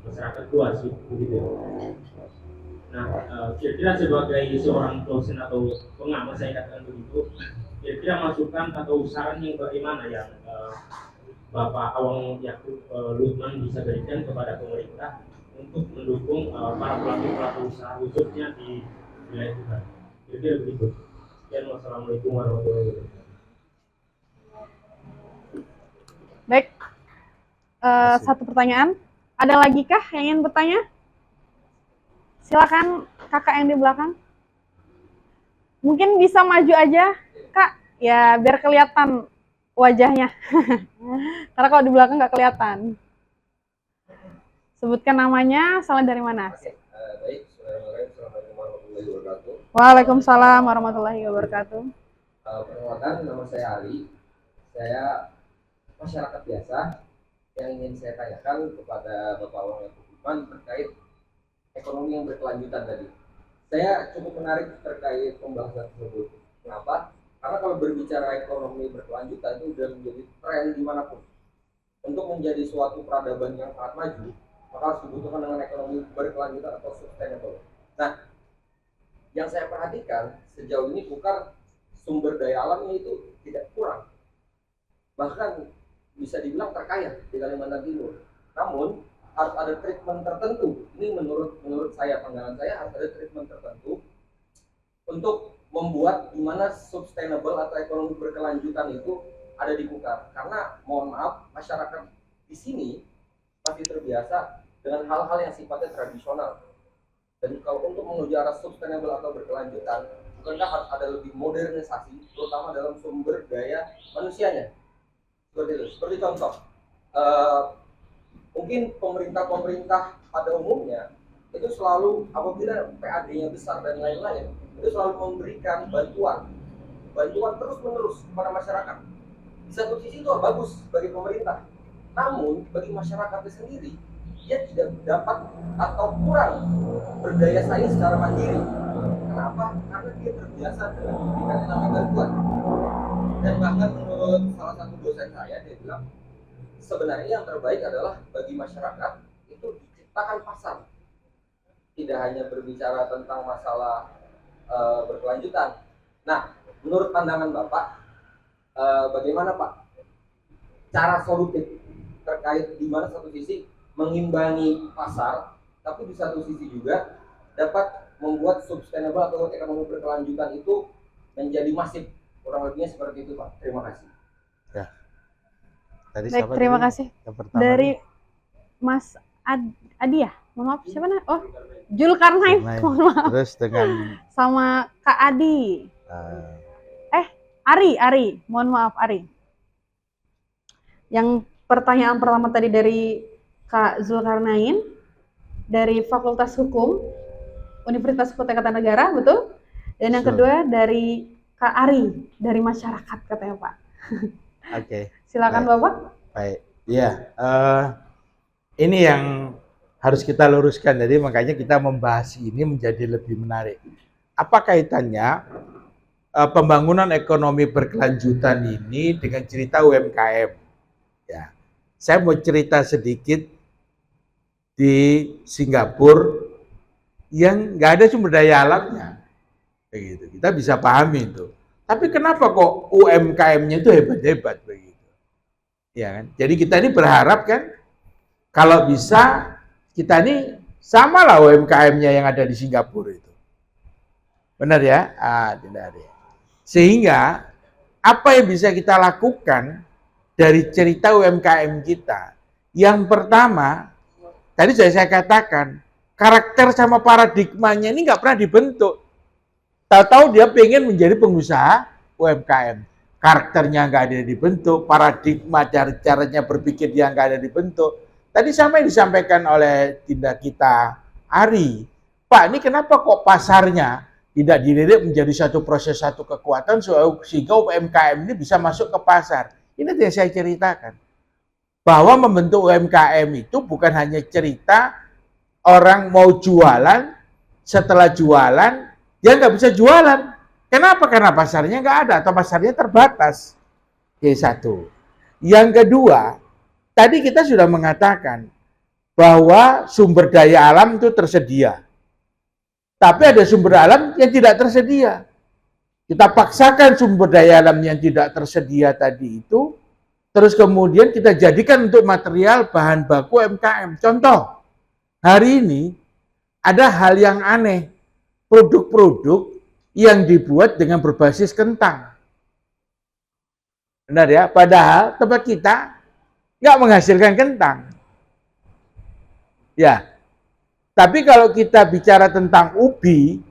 masyarakat luas, begitu. Nah, kira-kira sebagai seorang dosen atau pengamat, saya katakan begitu, kira-kira masukan atau saran yang bagaimana yang Bapak Awang Yakub Lukman bisa berikan kepada pemerintah untuk mendukung para pelaku-pelaku usaha khususnya di wilayah Tuban. Kira-kira begitu. Sekian, wassalamualaikum warahmatullahi wabarakatuh. Baik, satu pertanyaan. Ada lagi kah yang ingin bertanya? Silakan kakak yang di belakang. Mungkin bisa maju aja, Kak. Ya, biar kelihatan wajahnya. Karena kalau di belakang nggak kelihatan. Sebutkan namanya, salam dari mana? Baik, Assalamualaikum warahmatullahi wabarakatuh. Waalaikumsalam warahmatullahi wabarakatuh. Perkenalkan, nama saya Ali. Saya masyarakat biasa yang ingin saya tanyakan kepada Bapak Wamen Hukuman terkait ekonomi yang berkelanjutan tadi. Saya cukup menarik terkait pembahasan tersebut. Kenapa? Karena kalau berbicara ekonomi berkelanjutan itu sudah menjadi tren dimanapun. Untuk menjadi suatu peradaban yang sangat maju, maka harus dibutuhkan dengan ekonomi berkelanjutan atau sustainable. Nah, yang saya perhatikan sejauh ini bukan sumber daya alamnya itu tidak kurang, bahkan bisa dibilang terkaya di Kalimantan Timur. Namun harus ada treatment tertentu. Ini menurut saya, pandangan saya, harus ada treatment tertentu untuk membuat gimana sustainable atau ekonomi berkelanjutan itu ada di muka. Karena mohon maaf, masyarakat di sini masih terbiasa dengan hal-hal yang sifatnya tradisional. Dan kalau untuk menuju arah sustainable atau berkelanjutan, bukankah harus ada lebih modernisasi, terutama dalam sumber daya manusianya? Seperti itu. Seperti contoh, mungkin pemerintah pada umumnya itu selalu apabila PAD-nya besar dan lain-lain, itu selalu memberikan bantuan terus menerus kepada masyarakat. Di satu sisi itu bagus bagi pemerintah, namun bagi masyarakatnya sendiri dia tidak dapat atau kurang berdaya saing secara mandiri. Kenapa? Karena dia terbiasa dengan memberikan yang namanya bantuan. Dan bahkan menurut salah satu dosen saya, dia bilang sebenarnya yang terbaik adalah bagi masyarakat itu diciptakan pasar. Tidak hanya berbicara tentang masalah berkelanjutan. Nah, menurut pandangan Bapak, bagaimana Pak cara solutif terkait di mana satu sisi mengimbangi pasar, tapi di satu sisi juga dapat membuat sustainable atau ekonomi berkelanjutan itu menjadi masif. Kurang lebihnya seperti itu Pak. Terima kasih. Ya. Tadi Baik, siapa terima tadi? kasih. Yang pertama Dari nih? Mas Adi ya? Mohon maaf, siapa namanya? Oh, Zulkarnain. Zulkarnain. Mohon maaf. Terus dengan Sama Kak Adi. Ari. Mohon maaf, Ari. Yang pertanyaan pertama tadi dari Kak Zulkarnain dari Fakultas Hukum Universitas Kota Kartanegara, betul? Dan yang kedua dari Kak Ari dari masyarakat katanya Pak. Oke. Silakan Baik. Bapak. Baik. Iya, ini yang harus kita luruskan. Jadi makanya kita membahas ini menjadi lebih menarik. Apa kaitannya pembangunan ekonomi berkelanjutan ini dengan cerita UMKM? Ya, saya mau cerita sedikit di Singapura yang nggak ada sumber daya alamnya, begitu. Kita bisa pahami itu. Tapi kenapa kok UMKM-nya itu hebat-hebat begitu? Ya kan? Jadi kita ini berharap kan, kalau bisa kita ini sama lah UMKM-nya yang ada di Singapura itu. Benar ya? Benar ya. Sehingga apa yang bisa kita lakukan dari cerita UMKM kita? Yang pertama, tadi saya katakan, karakter sama paradigmanya ini nggak pernah dibentuk. Tahu-tahu dia pengen menjadi pengusaha UMKM. Karakternya nggak ada dibentuk, paradigma caranya berpikir dia nggak ada dibentuk. Tadi sama yang disampaikan oleh tindak kita Ari, Pak, ini kenapa kok pasarnya tidak dilirik menjadi satu proses, satu kekuatan sehingga UMKM ini bisa masuk ke pasar. Ini yang saya ceritakan. Bahwa membentuk UMKM itu bukan hanya cerita orang mau jualan, setelah jualan, dia nggak bisa jualan. Kenapa? Karena pasarnya nggak ada atau pasarnya terbatas. Satu. Yang kedua, tadi kita sudah mengatakan bahwa sumber daya alam itu tersedia. Tapi ada sumber alam yang tidak tersedia. Kita paksakan sumber daya alam yang tidak tersedia tadi itu, terus kemudian kita jadikan untuk material bahan baku UMKM. Contoh, hari ini ada hal yang aneh. Produk-produk yang dibuat dengan berbasis kentang. Benar ya? Padahal tempat kita nggak menghasilkan kentang. Ya. Tapi kalau kita bicara tentang ubi,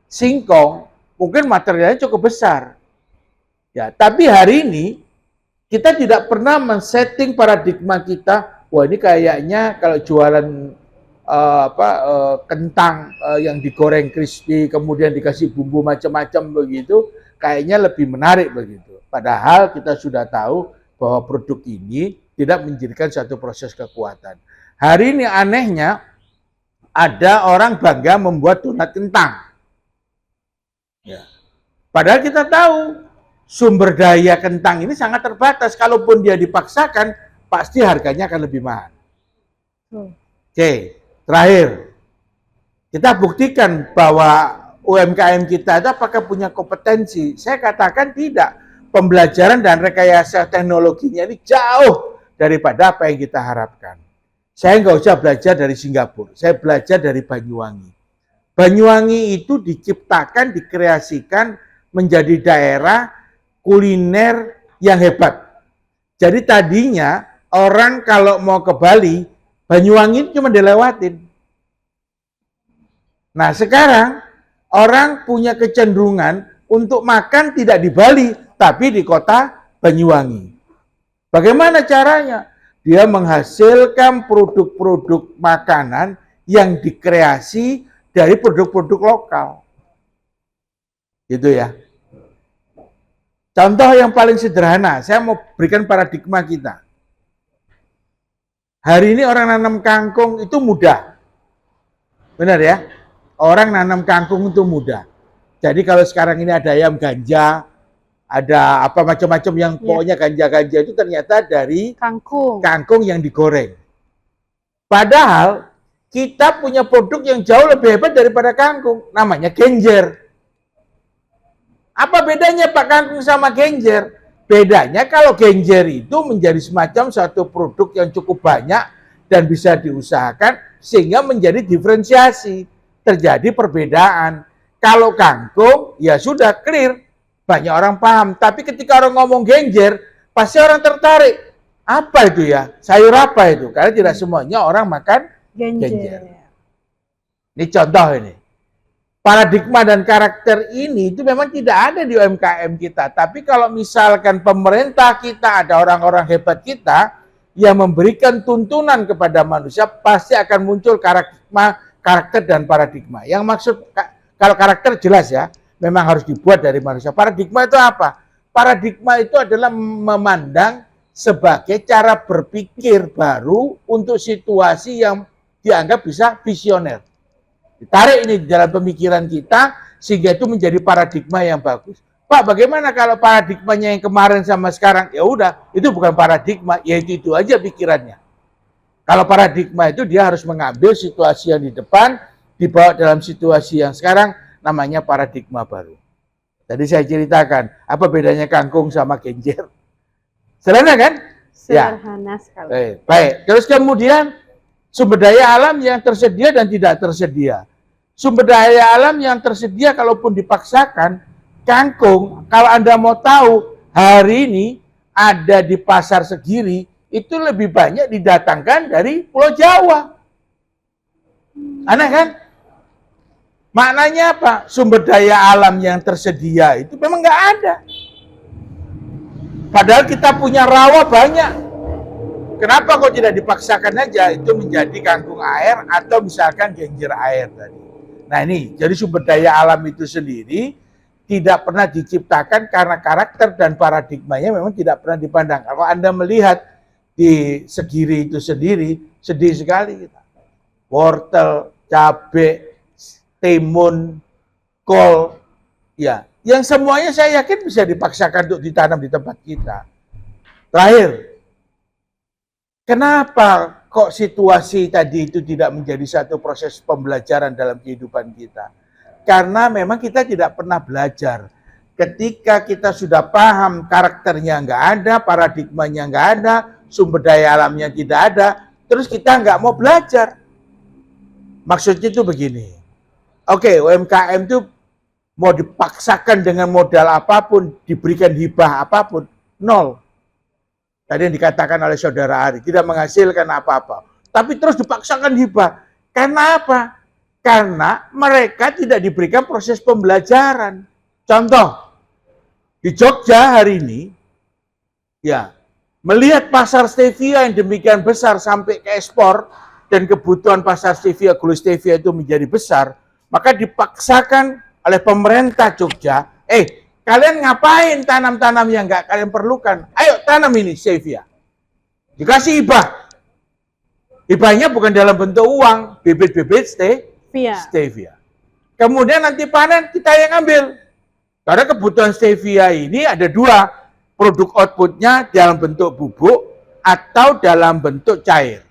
singkong, mungkin materialnya cukup besar. Ya, tapi hari ini kita tidak pernah men-setting paradigma kita, wah ini kayaknya kalau jualan kentang yang digoreng crispy kemudian dikasih bumbu macam-macam begitu, kayaknya lebih menarik begitu. Padahal kita sudah tahu bahwa produk ini tidak menjadikan satu proses kekuatan. Hari ini anehnya ada orang bangga membuat donat kentang. Ya. Padahal kita tahu sumber daya kentang ini sangat terbatas. Kalaupun dia dipaksakan, pasti harganya akan lebih mahal. Oke, terakhir. Kita buktikan bahwa UMKM kita itu apakah punya kompetensi? Saya katakan tidak. Pembelajaran dan rekayasa teknologinya ini jauh daripada apa yang kita harapkan. Saya nggak usah belajar dari Singapura, saya belajar dari Banyuwangi. Banyuwangi itu diciptakan, dikreasikan menjadi daerah kuliner yang hebat. Jadi tadinya orang kalau mau ke Bali, Banyuwangi cuma dilewatin. Nah sekarang orang punya kecenderungan untuk makan tidak di Bali, tapi di kota Banyuwangi. Bagaimana caranya? Dia menghasilkan produk-produk makanan yang dikreasi dari produk-produk lokal. Gitu ya. Contoh yang paling sederhana, saya mau berikan paradigma kita. Hari ini orang nanam kangkung itu mudah. Benar ya? Orang nanam kangkung itu mudah. Jadi kalau sekarang ini ada ayam ganja, ada apa macam-macam yang pokoknya ganja-ganja itu ternyata dari kangkung yang digoreng. Padahal kita punya produk yang jauh lebih hebat daripada kangkung, namanya genjer. Apa bedanya Pak kangkung sama genjer? Bedanya kalau genjer itu menjadi semacam satu produk yang cukup banyak dan bisa diusahakan sehingga menjadi diferensiasi, terjadi perbedaan. Kalau kangkung ya sudah clear. Banyak orang paham, tapi ketika orang ngomong genjer, pasti orang tertarik. Apa itu ya? Sayur apa itu? Karena tidak semuanya orang makan genjer. Ini contoh ini. Paradigma dan karakter ini itu memang tidak ada di UMKM kita. Tapi kalau misalkan pemerintah kita, ada orang-orang hebat kita, yang memberikan tuntunan kepada manusia, pasti akan muncul karakter dan paradigma. Yang maksud, kalau karakter jelas ya, memang harus dibuat dari manusia. Paradigma itu apa? Paradigma itu adalah memandang sebagai cara berpikir baru untuk situasi yang dianggap bisa visioner. Ditarik ini di dalam pemikiran kita sehingga itu menjadi paradigma yang bagus. Pak, bagaimana kalau paradigmanya yang kemarin sama sekarang? Ya udah, itu bukan paradigma, yaitu itu aja pikirannya. Kalau paradigma itu dia harus mengambil situasi yang di depan, dibawa dalam situasi yang sekarang, namanya paradigma baru. Tadi saya ceritakan, apa bedanya kangkung sama genjer? Sederhana kan? Sederhana sekali. Baik. Terus kemudian sumber daya alam yang tersedia dan tidak tersedia. Sumber daya alam yang tersedia kalaupun dipaksakan, kangkung, kalau Anda mau tahu, hari ini ada di pasar Segiri, itu lebih banyak didatangkan dari Pulau Jawa. Aneh kan? Maknanya apa? Sumber daya alam yang tersedia itu memang nggak ada. Padahal kita punya rawa banyak. Kenapa kok tidak dipaksakan aja itu menjadi kangkung air atau misalkan genjer air tadi. Nah ini, jadi sumber daya alam itu sendiri tidak pernah diciptakan karena karakter dan paradigmanya memang tidak pernah dipandang. Kalau Anda melihat di Segiri itu sendiri, sedih sekali kita. Wortel, cabai, timun, kol, ya, yang semuanya saya yakin bisa dipaksakan untuk ditanam di tempat kita. Terakhir, kenapa kok situasi tadi itu tidak menjadi satu proses pembelajaran dalam kehidupan kita? Karena memang kita tidak pernah belajar. Ketika kita sudah paham karakternya nggak ada, paradigmanya nggak ada, sumber daya alamnya tidak ada, terus kita nggak mau belajar. Maksudnya itu begini. Oke, UMKM itu mau dipaksakan dengan modal apapun, diberikan hibah apapun, nol. Tadi yang dikatakan oleh saudara Ari, tidak menghasilkan apa-apa. Tapi terus dipaksakan hibah. Karena apa? Karena mereka tidak diberikan proses pembelajaran. Contoh, di Jogja hari ini, ya, melihat pasar stevia yang demikian besar sampai ke ekspor, dan kebutuhan pasar stevia, gula stevia itu menjadi besar, maka dipaksakan oleh pemerintah Jogja, kalian ngapain tanam-tanam yang nggak kalian perlukan? Ayo tanam ini stevia. Dikasih hibah. Hibahnya bukan dalam bentuk uang, bibit-bibit stevia. Kemudian nanti panen kita yang ambil. Karena kebutuhan stevia ini ada dua, produk outputnya dalam bentuk bubuk atau dalam bentuk cair.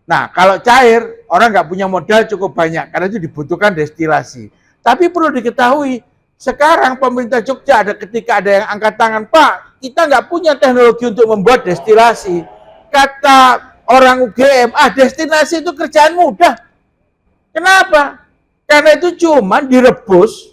Nah, kalau cair, orang nggak punya modal cukup banyak, karena itu dibutuhkan destilasi. Tapi perlu diketahui, sekarang pemerintah Jogja ketika ada yang angkat tangan, Pak, kita nggak punya teknologi untuk membuat destilasi. Kata orang UGM, destilasi itu kerjaan mudah. Kenapa? Karena itu cuma direbus,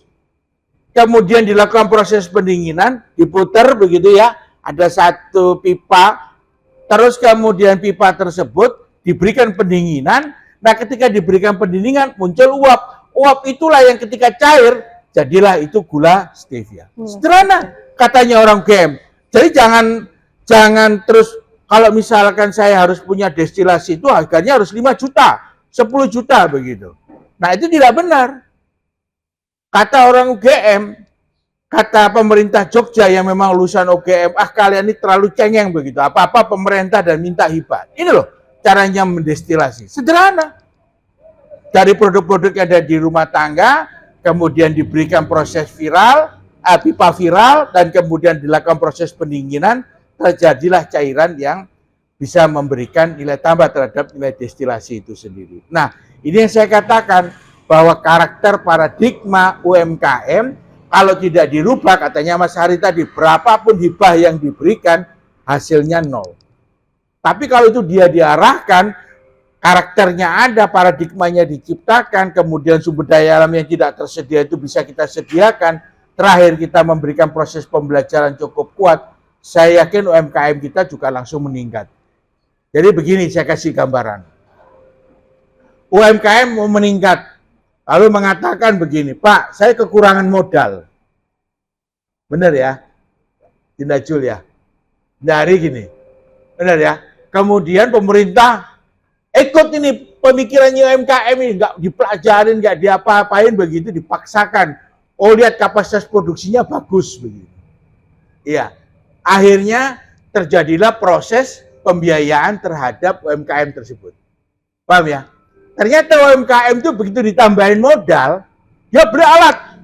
kemudian dilakukan proses pendinginan, diputar begitu ya, ada satu pipa, terus kemudian pipa tersebut diberikan pendinginan. Nah, ketika diberikan pendinginan muncul uap. Uap itulah yang ketika cair, jadilah itu gula stevia. Sederhana, katanya orang UGM. Jadi jangan terus, kalau misalkan saya harus punya destilasi itu harganya harus 5 juta, 10 juta begitu. Nah, itu tidak benar. Kata orang UGM, kata pemerintah Jogja yang memang lulusan UGM, kalian ini terlalu cengeng begitu. Apa-apa pemerintah dan minta hibah. Ini loh caranya mendestilasi. Sederhana. Dari produk-produk yang ada di rumah tangga, kemudian diberikan proses viral, pipa viral, dan kemudian dilakukan proses pendinginan, terjadilah cairan yang bisa memberikan nilai tambah terhadap nilai destilasi itu sendiri. Nah, ini yang saya katakan, bahwa karakter paradigma UMKM, kalau tidak dirubah, katanya Mas Hari tadi, berapapun hibah yang diberikan, hasilnya nol. Tapi kalau itu dia diarahkan, karakternya ada, paradigmanya diciptakan, kemudian sumber daya alam yang tidak tersedia itu bisa kita sediakan, terakhir kita memberikan proses pembelajaran cukup kuat, saya yakin UMKM kita juga langsung meningkat. Jadi begini, saya kasih gambaran. UMKM mau meningkat, lalu mengatakan begini, Pak, saya kekurangan modal. Benar ya? Tidak Jul ya? Dari gini, benar ya? Kemudian pemerintah ikut ini pemikirannya UMKM ini, nggak dipelajarin, nggak diapa-apain begitu, dipaksakan. Oh, lihat kapasitas produksinya bagus begitu. Iya. Akhirnya terjadilah proses pembiayaan terhadap UMKM tersebut. Paham ya? Ternyata UMKM itu begitu ditambahin modal, ya beralat.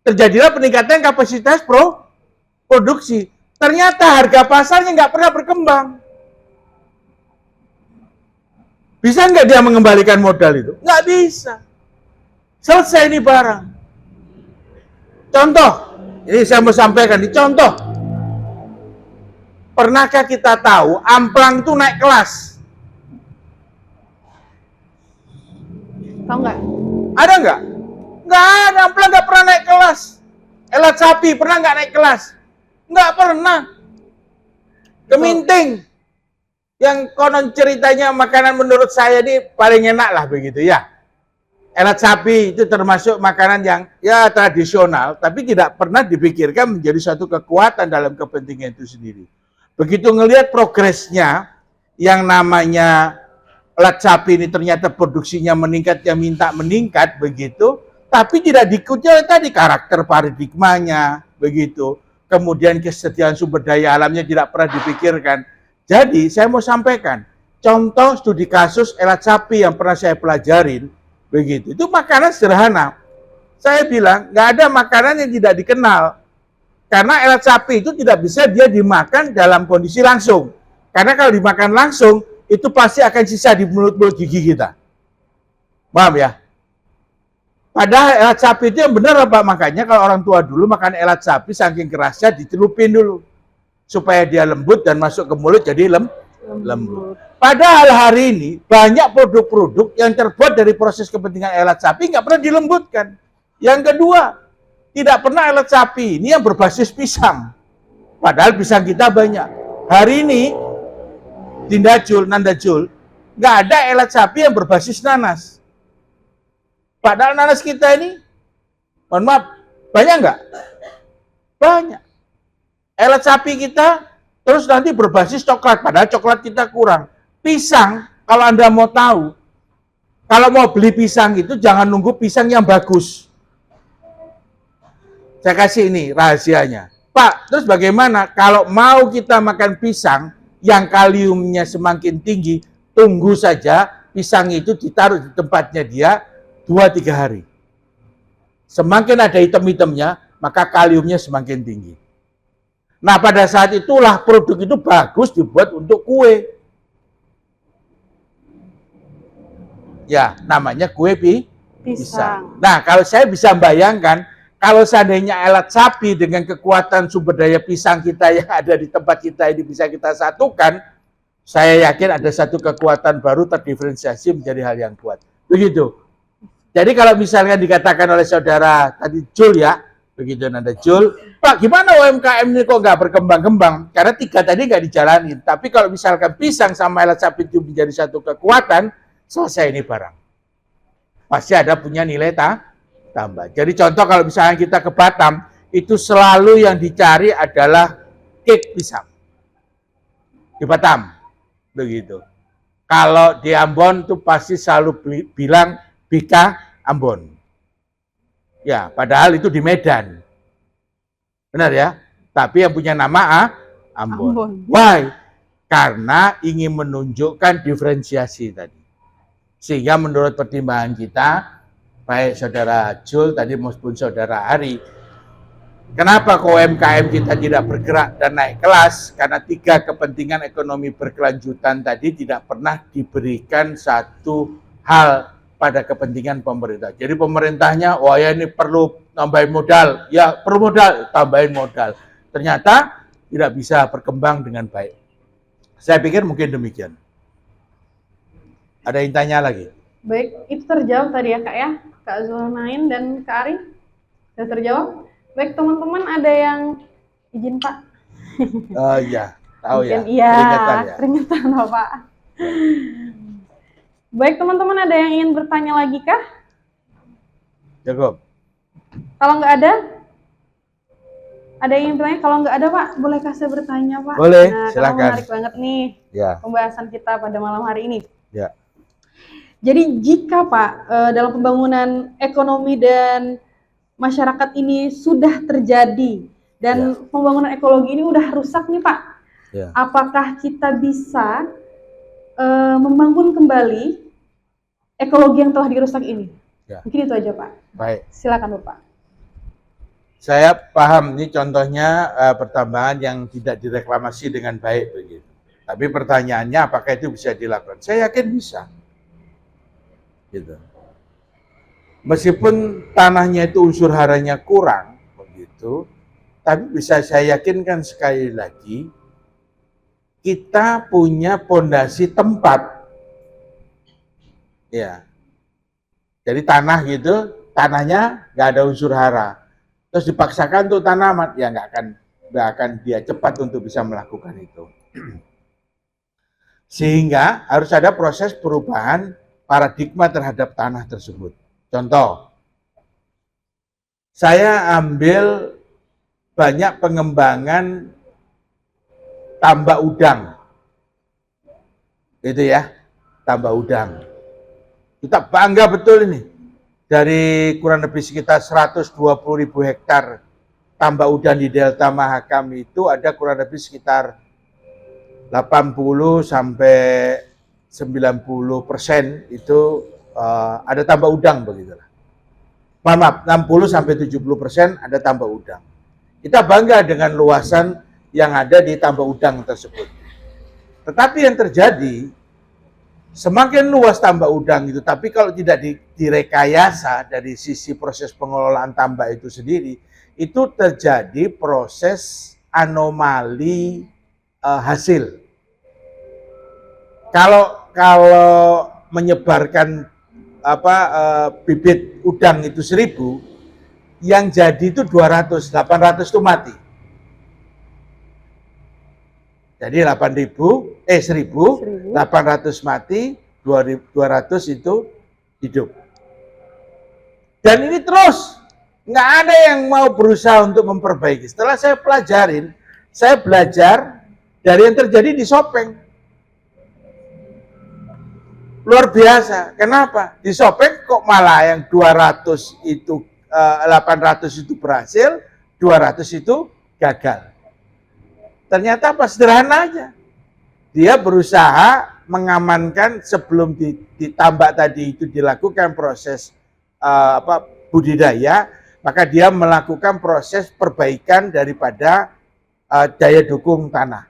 Terjadilah peningkatan kapasitas produksi. Ternyata harga pasarnya nggak pernah berkembang. Bisa nggak dia mengembalikan modal itu? Nggak bisa. Selesai ini barang. Contoh, ini saya mau sampaikan, ini contoh. Pernahkah kita tahu amplang itu naik kelas? Tahu nggak? Ada nggak? Nggak ada, amplang nggak pernah naik kelas. Elat sapi pernah nggak naik kelas? Nggak pernah. Keminting, yang konon ceritanya makanan menurut saya ini paling enak lah begitu ya. Elat sapi itu termasuk makanan yang ya tradisional, tapi tidak pernah dipikirkan menjadi suatu kekuatan dalam kepentingan itu sendiri. Begitu ngelihat progresnya, yang namanya elat sapi ini ternyata produksinya meningkat, yang minta meningkat begitu, tapi tidak diikuti oleh tadi karakter paradigmanya begitu. Kemudian kesediaan sumber daya alamnya tidak pernah dipikirkan. Jadi saya mau sampaikan contoh studi kasus elat sapi yang pernah saya pelajarin begitu. Itu makanan sederhana. Saya bilang nggak ada makanan yang tidak dikenal. Karena elat sapi itu tidak bisa dia dimakan dalam kondisi langsung. Karena kalau dimakan langsung, itu pasti akan sisa di mulut-mulut gigi kita. Paham ya? Padahal elat sapi itu yang benar apa? Makanya kalau orang tua dulu makan elat sapi saking kerasnya dicelupin dulu. Supaya dia lembut dan masuk ke mulut jadi lembut. Padahal hari ini banyak produk-produk yang terbuat dari proses kepentingan elat sapi nggak pernah dilembutkan. Yang kedua, tidak pernah elat sapi ini yang berbasis pisang. Padahal pisang kita banyak. Hari ini, Nanda Jul, nggak ada elat sapi yang berbasis nanas. Padahal nanas kita ini, mohon maaf, banyak nggak? Banyak. Elat sapi kita, terus nanti berbasis coklat. Padahal coklat kita kurang. Pisang, kalau Anda mau tahu, kalau mau beli pisang itu jangan nunggu pisang yang bagus. Saya kasih ini rahasianya. Pak, terus bagaimana kalau mau kita makan pisang yang kaliumnya semakin tinggi, tunggu saja pisang itu ditaruh di tempatnya dia 2-3 hari. Semakin ada hitam-hitamnya, maka kaliumnya semakin tinggi. Nah, pada saat itulah produk itu bagus dibuat untuk kue. Ya, namanya kue pisang. Nah, kalau saya bisa bayangkan, kalau seandainya alat sapi dengan kekuatan sumber daya pisang kita yang ada di tempat kita ini bisa kita satukan, saya yakin ada satu kekuatan baru terdiferensiasi menjadi hal yang kuat. Begitu. Jadi kalau misalnya dikatakan oleh saudara tadi Jul ya, begitu Nanda Jul, Pak gimana UMKM ini kok nggak berkembang-kembang? Karena 3 tadi nggak dijalanin. Tapi kalau misalkan pisang sama alat sapi itu menjadi satu kekuatan, selesai ini barang. Pasti ada punya nilai tambah. Jadi contoh kalau misalnya kita ke Batam, itu selalu yang dicari adalah cake pisang. Di Batam, begitu. Kalau di Ambon tuh pasti selalu bilang Bika Ambon. Ya, padahal itu di Medan. Benar ya? Tapi yang punya nama Ambon. Why? Karena ingin menunjukkan diferensiasi tadi. Sehingga menurut pertimbangan kita, baik saudara Jul tadi maupun saudara Ari, kenapa UMKM kita tidak bergerak dan naik kelas? Karena 3 kepentingan ekonomi berkelanjutan tadi tidak pernah diberikan satu hal pada kepentingan pemerintah. Jadi pemerintahnya, wah ya ini perlu tambahin modal, ya perlu modal, tambahin modal. Ternyata tidak bisa berkembang dengan baik. Saya pikir mungkin demikian. Ada yang tanya lagi? Baik, itu terjawab tadi ya Kak ya, Kak Zulnain dan Kak Ari. Sudah terjawab. Baik teman-teman, ada yang izin Pak? Iya, tahu ya. Iya, Keringetan ya. keringetan Pak. Baik teman-teman, ada yang ingin bertanya lagi kah? Cukup. Kalau nggak ada yang ingin bertanya? Kalau nggak ada Pak, bolehkah saya bertanya Pak? Boleh, nah, silakan. Menarik banget nih pembahasan kita pada malam hari ini. Ya. Jadi jika Pak, dalam pembangunan ekonomi dan masyarakat ini sudah terjadi dan pembangunan ekologi ini udah rusak nih Pak, apakah kita bisa membangun kembali ekologi yang telah dirusak ini? Mungkin itu aja Pak. Baik. Silakan Bapak. Saya paham ini contohnya pertambangan yang tidak direklamasi dengan baik begitu. Tapi pertanyaannya apakah itu bisa dilakukan? Saya yakin bisa. Gitu. Meskipun tanahnya itu unsur haranya kurang begitu, tapi bisa saya yakinkan sekali lagi kita punya pondasi tempat. Ya. Jadi tanah gitu, tanahnya nggak ada unsur hara. Terus dipaksakan tuh tanaman, ya nggak akan dia cepat untuk bisa melakukan itu. Sehingga harus ada proses perubahan paradigma terhadap tanah tersebut. Contoh, saya ambil banyak pengembangan tambak udang. Itu ya, tambak udang. Kita bangga betul ini. Dari kurang lebih sekitar 120.000 hektar tambak udang di Delta Mahakam itu ada kurang lebih sekitar 80 sampai 90% itu ada tambak udang begitulah. Maaf, 60 sampai 70% ada tambak udang. Kita bangga dengan luasan yang ada di tambak udang tersebut. Tetapi yang terjadi, semakin luas tambak udang itu, tapi kalau tidak direkayasa dari sisi proses pengelolaan tambak itu sendiri, itu terjadi proses anomali hasil. Kalau menyebarkan bibit udang itu 1000, yang jadi itu 200, 800 itu mati. Jadi 1.800 mati, 200 itu hidup. Dan ini terus, nggak ada yang mau berusaha untuk memperbaiki. Setelah saya pelajarin, saya belajar dari yang terjadi di Sopeng. Luar biasa. Kenapa? Di Sopeng kok malah yang 200 itu 800 itu berhasil, 200 itu gagal. Ternyata apa? Sederhana aja. dia berusaha mengamankan sebelum ditambak tadi itu dilakukan proses budidaya, maka dia melakukan proses perbaikan daripada daya dukung tanah.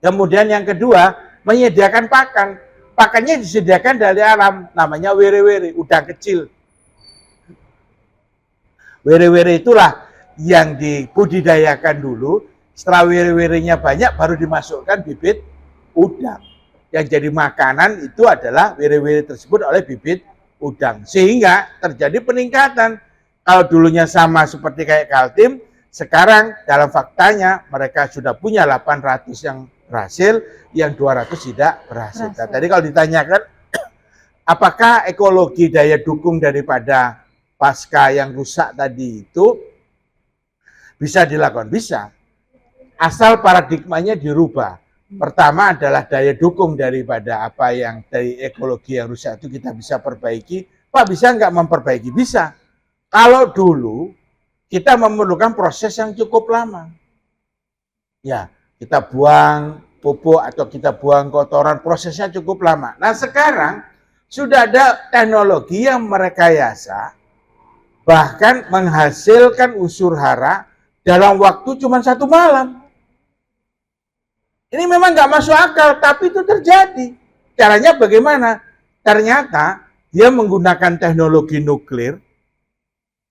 Kemudian yang kedua, menyediakan pakan. Pakannya disediakan dari alam, namanya were-were, udang kecil. Were-were itulah yang dibudidayakan dulu. Setelah were-werenya banyak, baru dimasukkan bibit udang. Yang jadi makanan itu adalah were-were tersebut oleh bibit udang. Sehingga terjadi peningkatan. Kalau dulunya sama seperti kayak Kaltim, sekarang dalam faktanya mereka sudah punya 800 yang berhasil, yang 200 tidak berhasil. Nah, tadi kalau ditanyakan, apakah ekologi daya dukung daripada pasca yang rusak tadi itu bisa dilakukan? Bisa. Asal paradigmanya dirubah. Pertama adalah daya dukung daripada apa yang dari ekologi yang rusak itu kita bisa perbaiki. Pak, bisa nggak memperbaiki? Bisa. Kalau dulu kita memerlukan proses yang cukup lama. Ya, kita buang pupuk atau kita buang kotoran, prosesnya cukup lama. Nah, sekarang sudah ada teknologi yang merekayasa, bahkan menghasilkan unsur hara dalam waktu cuma 1 malam. Ini memang nggak masuk akal, tapi itu terjadi. Caranya bagaimana? Ternyata dia menggunakan teknologi nuklir,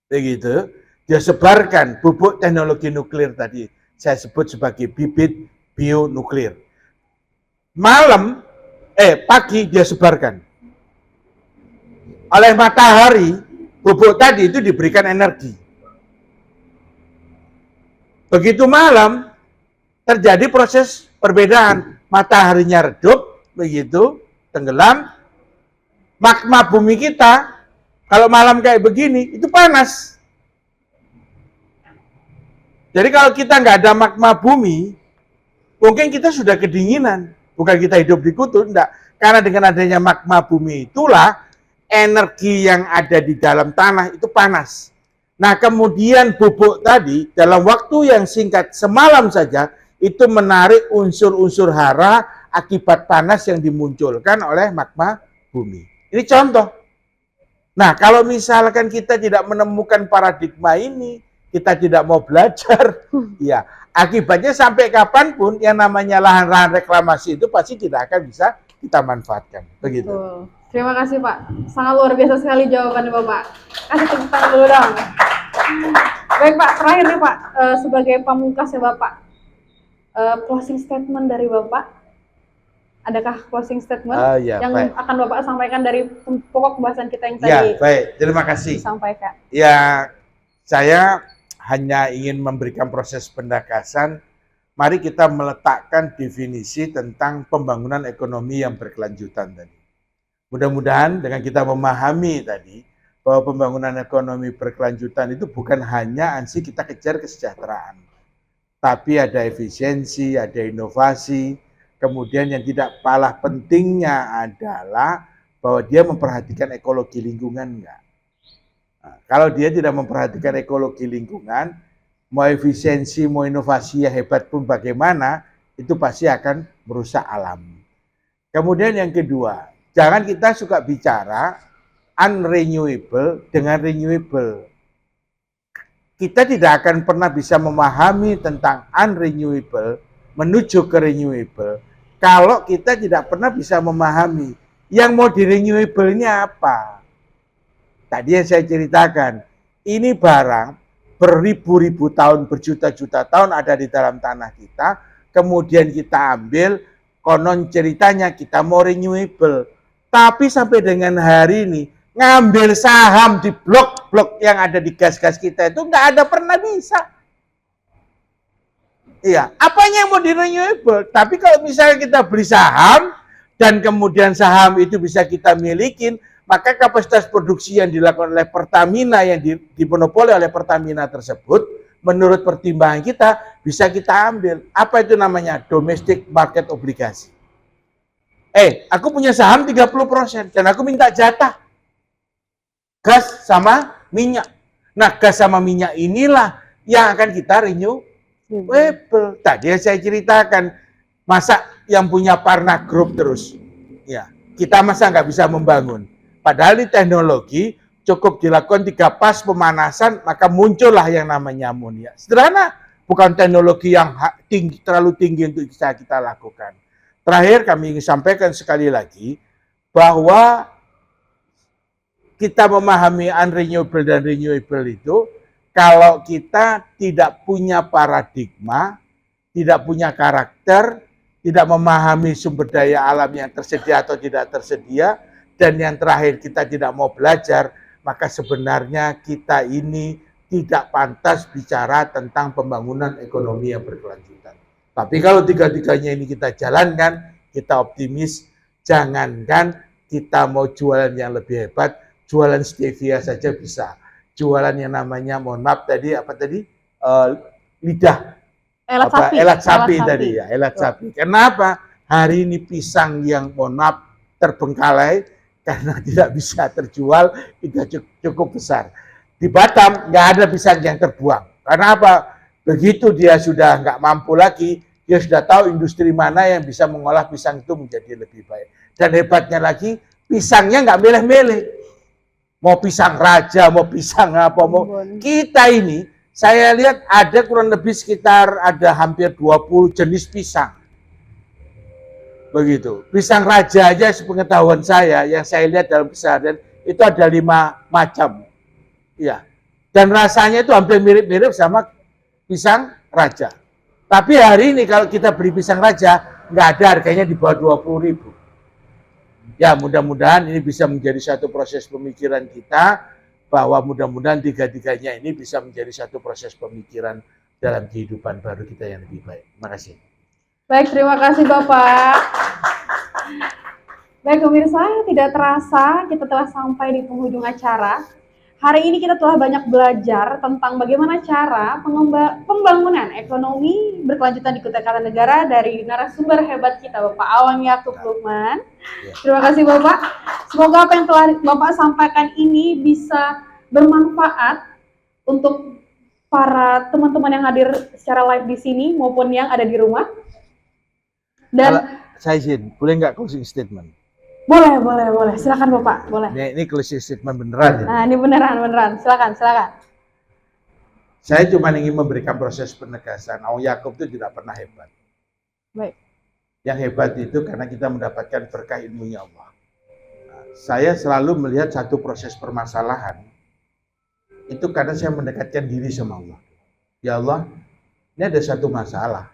begitu. Dia sebarkan pupuk teknologi nuklir tadi, saya sebut sebagai bibit bionuklir. Pagi dia sebarkan. Oleh matahari, pupuk tadi itu diberikan energi. Begitu malam, terjadi proses perbedaan. Mataharinya redup, begitu, tenggelam. Magma bumi kita, kalau malam kayak begini, itu panas. Jadi kalau kita nggak ada magma bumi, mungkin kita sudah kedinginan. Bukan kita hidup di kutub, enggak. Karena dengan adanya magma bumi itulah, energi yang ada di dalam tanah itu panas. Nah, kemudian pupuk tadi, dalam waktu yang singkat semalam saja, itu menarik unsur-unsur hara akibat panas yang dimunculkan oleh magma bumi. Ini contoh. Nah, kalau misalkan kita tidak menemukan paradigma ini, kita tidak mau belajar, ya akibatnya sampai kapanpun yang namanya lahan-lahan reklamasi itu pasti tidak akan bisa kita manfaatkan. Begitu. Betul. Terima kasih Pak, sangat luar biasa sekali jawabannya Bapak. Kasih tepuk tangan dulu dong. Baik Pak, terakhir nih Pak, sebagai pamungkas ya Bapak, closing statement dari Bapak. Adakah closing statement yang baik. Akan Bapak sampaikan dari pokok pembahasan kita yang tadi? Ya, baik. Terima kasih. Sampaikan. Ya, saya hanya ingin memberikan proses pendekasan. Mari kita meletakkan definisi tentang pembangunan ekonomi yang berkelanjutan tadi. Mudah-mudahan dengan kita memahami tadi bahwa pembangunan ekonomi berkelanjutan itu bukan hanya ansi kita kejar kesejahteraan, tapi ada efisiensi, ada inovasi. Kemudian yang tidak kalah pentingnya adalah bahwa dia memperhatikan ekologi lingkungan enggak. Nah, kalau dia tidak memperhatikan ekologi lingkungan, mau efisiensi, mau inovasi yang hebat pun bagaimana, itu pasti akan merusak alam. Kemudian yang kedua, jangan kita suka bicara unrenewable dengan renewable. Kita tidak akan pernah bisa memahami tentang unrenewable menuju ke renewable kalau kita tidak pernah bisa memahami yang mau di renewable ini apa. Tadi yang saya ceritakan, ini barang beribu-ribu tahun, berjuta-juta tahun ada di dalam tanah kita, kemudian kita ambil, konon ceritanya kita mau renewable. Tapi sampai dengan hari ini, ngambil saham di blok-blok yang ada di gas-gas kita itu nggak ada pernah bisa. Iya, apanya yang mau di renewable? Tapi kalau misalnya kita beli saham, dan kemudian saham itu bisa kita milikin, maka kapasitas produksi yang dilakukan oleh Pertamina yang dimonopoli oleh Pertamina tersebut, menurut pertimbangan kita, bisa kita ambil. Apa itu namanya? Domestic market obligasi. Aku punya saham 30% dan aku minta jatah gas sama minyak. Nah, gas sama minyak inilah yang akan kita renewable. Tadi yang saya ceritakan, Masa yang punya Parna Group terus? Ya, kita masa nggak bisa membangun. Padahal di teknologi cukup dilakukan 3 pas pemanasan, maka muncullah yang namanya amonia. Sederhana, bukan teknologi yang terlalu tinggi untuk bisa kita lakukan. Terakhir kami ingin sampaikan sekali lagi bahwa kita memahami unrenewable dan renewable itu, kalau kita tidak punya paradigma, tidak punya karakter, tidak memahami sumber daya alam yang tersedia atau tidak tersedia, dan yang terakhir kita tidak mau belajar, maka sebenarnya kita ini tidak pantas bicara tentang pembangunan ekonomi yang berkelanjutan. Tapi kalau tiga-tiganya ini kita jalankan, kita optimis, jangankan kita mau jualan yang lebih hebat, jualan stevia saja bisa. Jualan yang namanya, mohon maaf tadi, apa tadi? Lidah. Elat sapi tadi ya, elat sapi. Kenapa? Hari ini pisang yang mohon maaf terbengkalai, karena tidak bisa terjual, tidak cukup besar. Di Batam nggak ada pisang yang terbuang. Karena apa? Begitu dia sudah nggak mampu lagi, dia sudah tahu industri mana yang bisa mengolah pisang itu menjadi lebih baik. Dan hebatnya lagi, pisangnya nggak milih-milih. Mau pisang raja, mau pisang apa, mau kita ini, saya lihat ada kurang lebih sekitar ada hampir 20 jenis pisang. Begitu. Pisang raja aja sepengetahuan saya, yang saya lihat dalam keseharian, itu ada 5 macam. Ya. Dan rasanya itu hampir mirip-mirip sama pisang raja. Tapi hari ini kalau kita beli pisang raja, nggak ada, harganya di bawah 20.000. Ya, mudah-mudahan ini bisa menjadi satu proses pemikiran kita, bahwa mudah-mudahan tiga-tiganya ini bisa menjadi satu proses pemikiran dalam kehidupan baru kita yang lebih baik. Terima kasih. Baik, terima kasih Bapak. Baik pemirsa, tidak terasa kita telah sampai di penghujung acara. Hari ini kita telah banyak belajar tentang bagaimana cara pembangunan ekonomi berkelanjutan di Kutai Kartanegara dari narasumber hebat kita, Bapak Awang Yakub Lukman. Terima kasih Bapak. Semoga apa yang telah Bapak sampaikan ini bisa bermanfaat untuk para teman-teman yang hadir secara live di sini maupun yang ada di rumah. Dan saya izin, boleh nggak closing statement? Boleh. Silakan Bapak, boleh. Ini closing statement beneran ya? Nah, ini beneran. Silakan. Saya cuma ingin memberikan proses penegasan. Awang Yakub itu tidak pernah hebat. Baik. Yang hebat itu karena kita mendapatkan berkah ilmunya Allah. Nah, saya selalu melihat satu proses permasalahan itu karena saya mendekatkan diri sama Allah. Ya Allah, ini ada satu masalah.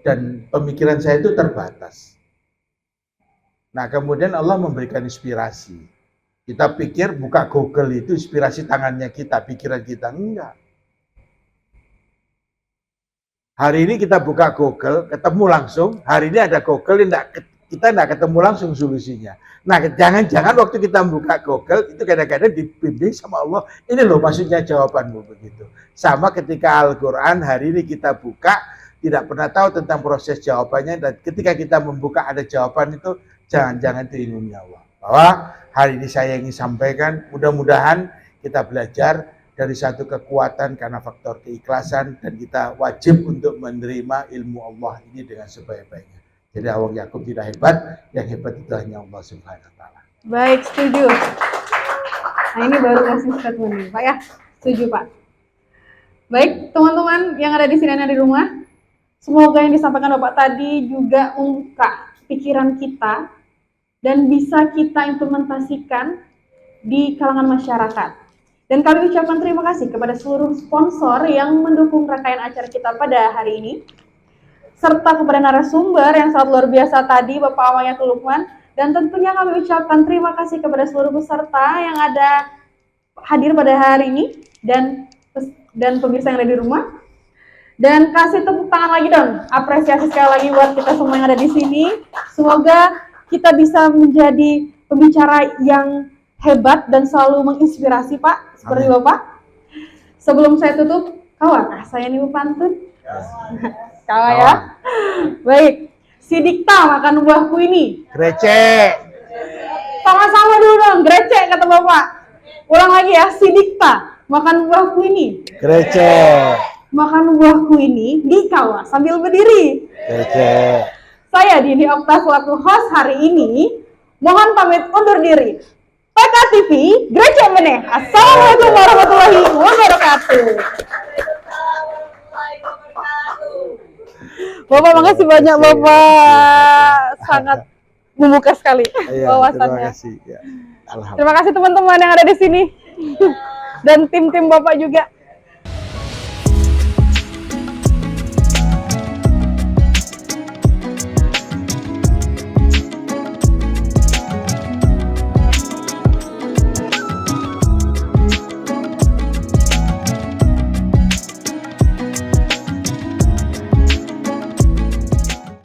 Dan pemikiran saya itu terbatas. Nah, kemudian Allah memberikan inspirasi. Kita pikir buka Google itu inspirasi tangannya kita, pikiran kita. Enggak. Hari ini kita buka Google, ketemu langsung. Hari ini ada Google, kita enggak ketemu langsung solusinya. Nah, jangan-jangan waktu kita buka Google, itu kadang-kadang dibimbing sama Allah. Ini loh maksudnya jawabanmu begitu. Sama ketika Al-Quran, hari ini kita buka, tidak pernah tahu tentang proses jawabannya, dan ketika kita membuka ada jawaban itu, jangan-jangan itu ilmunya Allah. Bahwa hari ini saya ingin sampaikan, mudah-mudahan kita belajar dari satu kekuatan karena faktor keikhlasan, dan kita wajib untuk menerima ilmu Allah ini dengan sebaik-baiknya. Jadi Awang Yakub tidak hebat, yang hebat itu hanya Allah Subhanahu wa Ta'ala. Baik, setuju. Nah, ini baru closing statement nih, Pak ya. Setuju, Pak. Baik, teman-teman yang ada di sini dan di rumah, semoga yang disampaikan Bapak tadi juga membuka pikiran kita dan bisa kita implementasikan di kalangan masyarakat. Dan kami ucapkan terima kasih kepada seluruh sponsor yang mendukung rangkaian acara kita pada hari ini, serta kepada narasumber yang sangat luar biasa tadi, Bapak Awang Yakub Lukman. Dan tentunya kami ucapkan terima kasih kepada seluruh peserta yang ada hadir pada hari ini dan pemirsa yang ada di rumah. Dan kasih tepuk tangan lagi dong, apresiasi sekali lagi buat kita semua yang ada di sini. Semoga kita bisa menjadi pembicara yang hebat dan selalu menginspirasi, Pak, seperti Bapak. Sebelum saya tutup, kawakah saya nih pantun? Kawa ya. Baik, si Dikta makan buahku ini. Grecek. Sama-sama dulu dong, grecek kata Bapak. Ulang lagi ya, si Dikta makan buahku ini. Grecek. makan buahku ini di kawah sambil berdiri. Cek. Saya Dini Okta selaku host hari ini, mohon pamit undur diri. PK TV, Gereja Meneh. Assalamualaikum warahmatullahi wabarakatuh. Bapak, makasih banyak Bapak, sangat membuka sekali Iya, wawasannya. terima kasih. Ya. Alhamdulillah. Terima kasih teman-teman yang ada di sini dan tim-tim Bapak juga.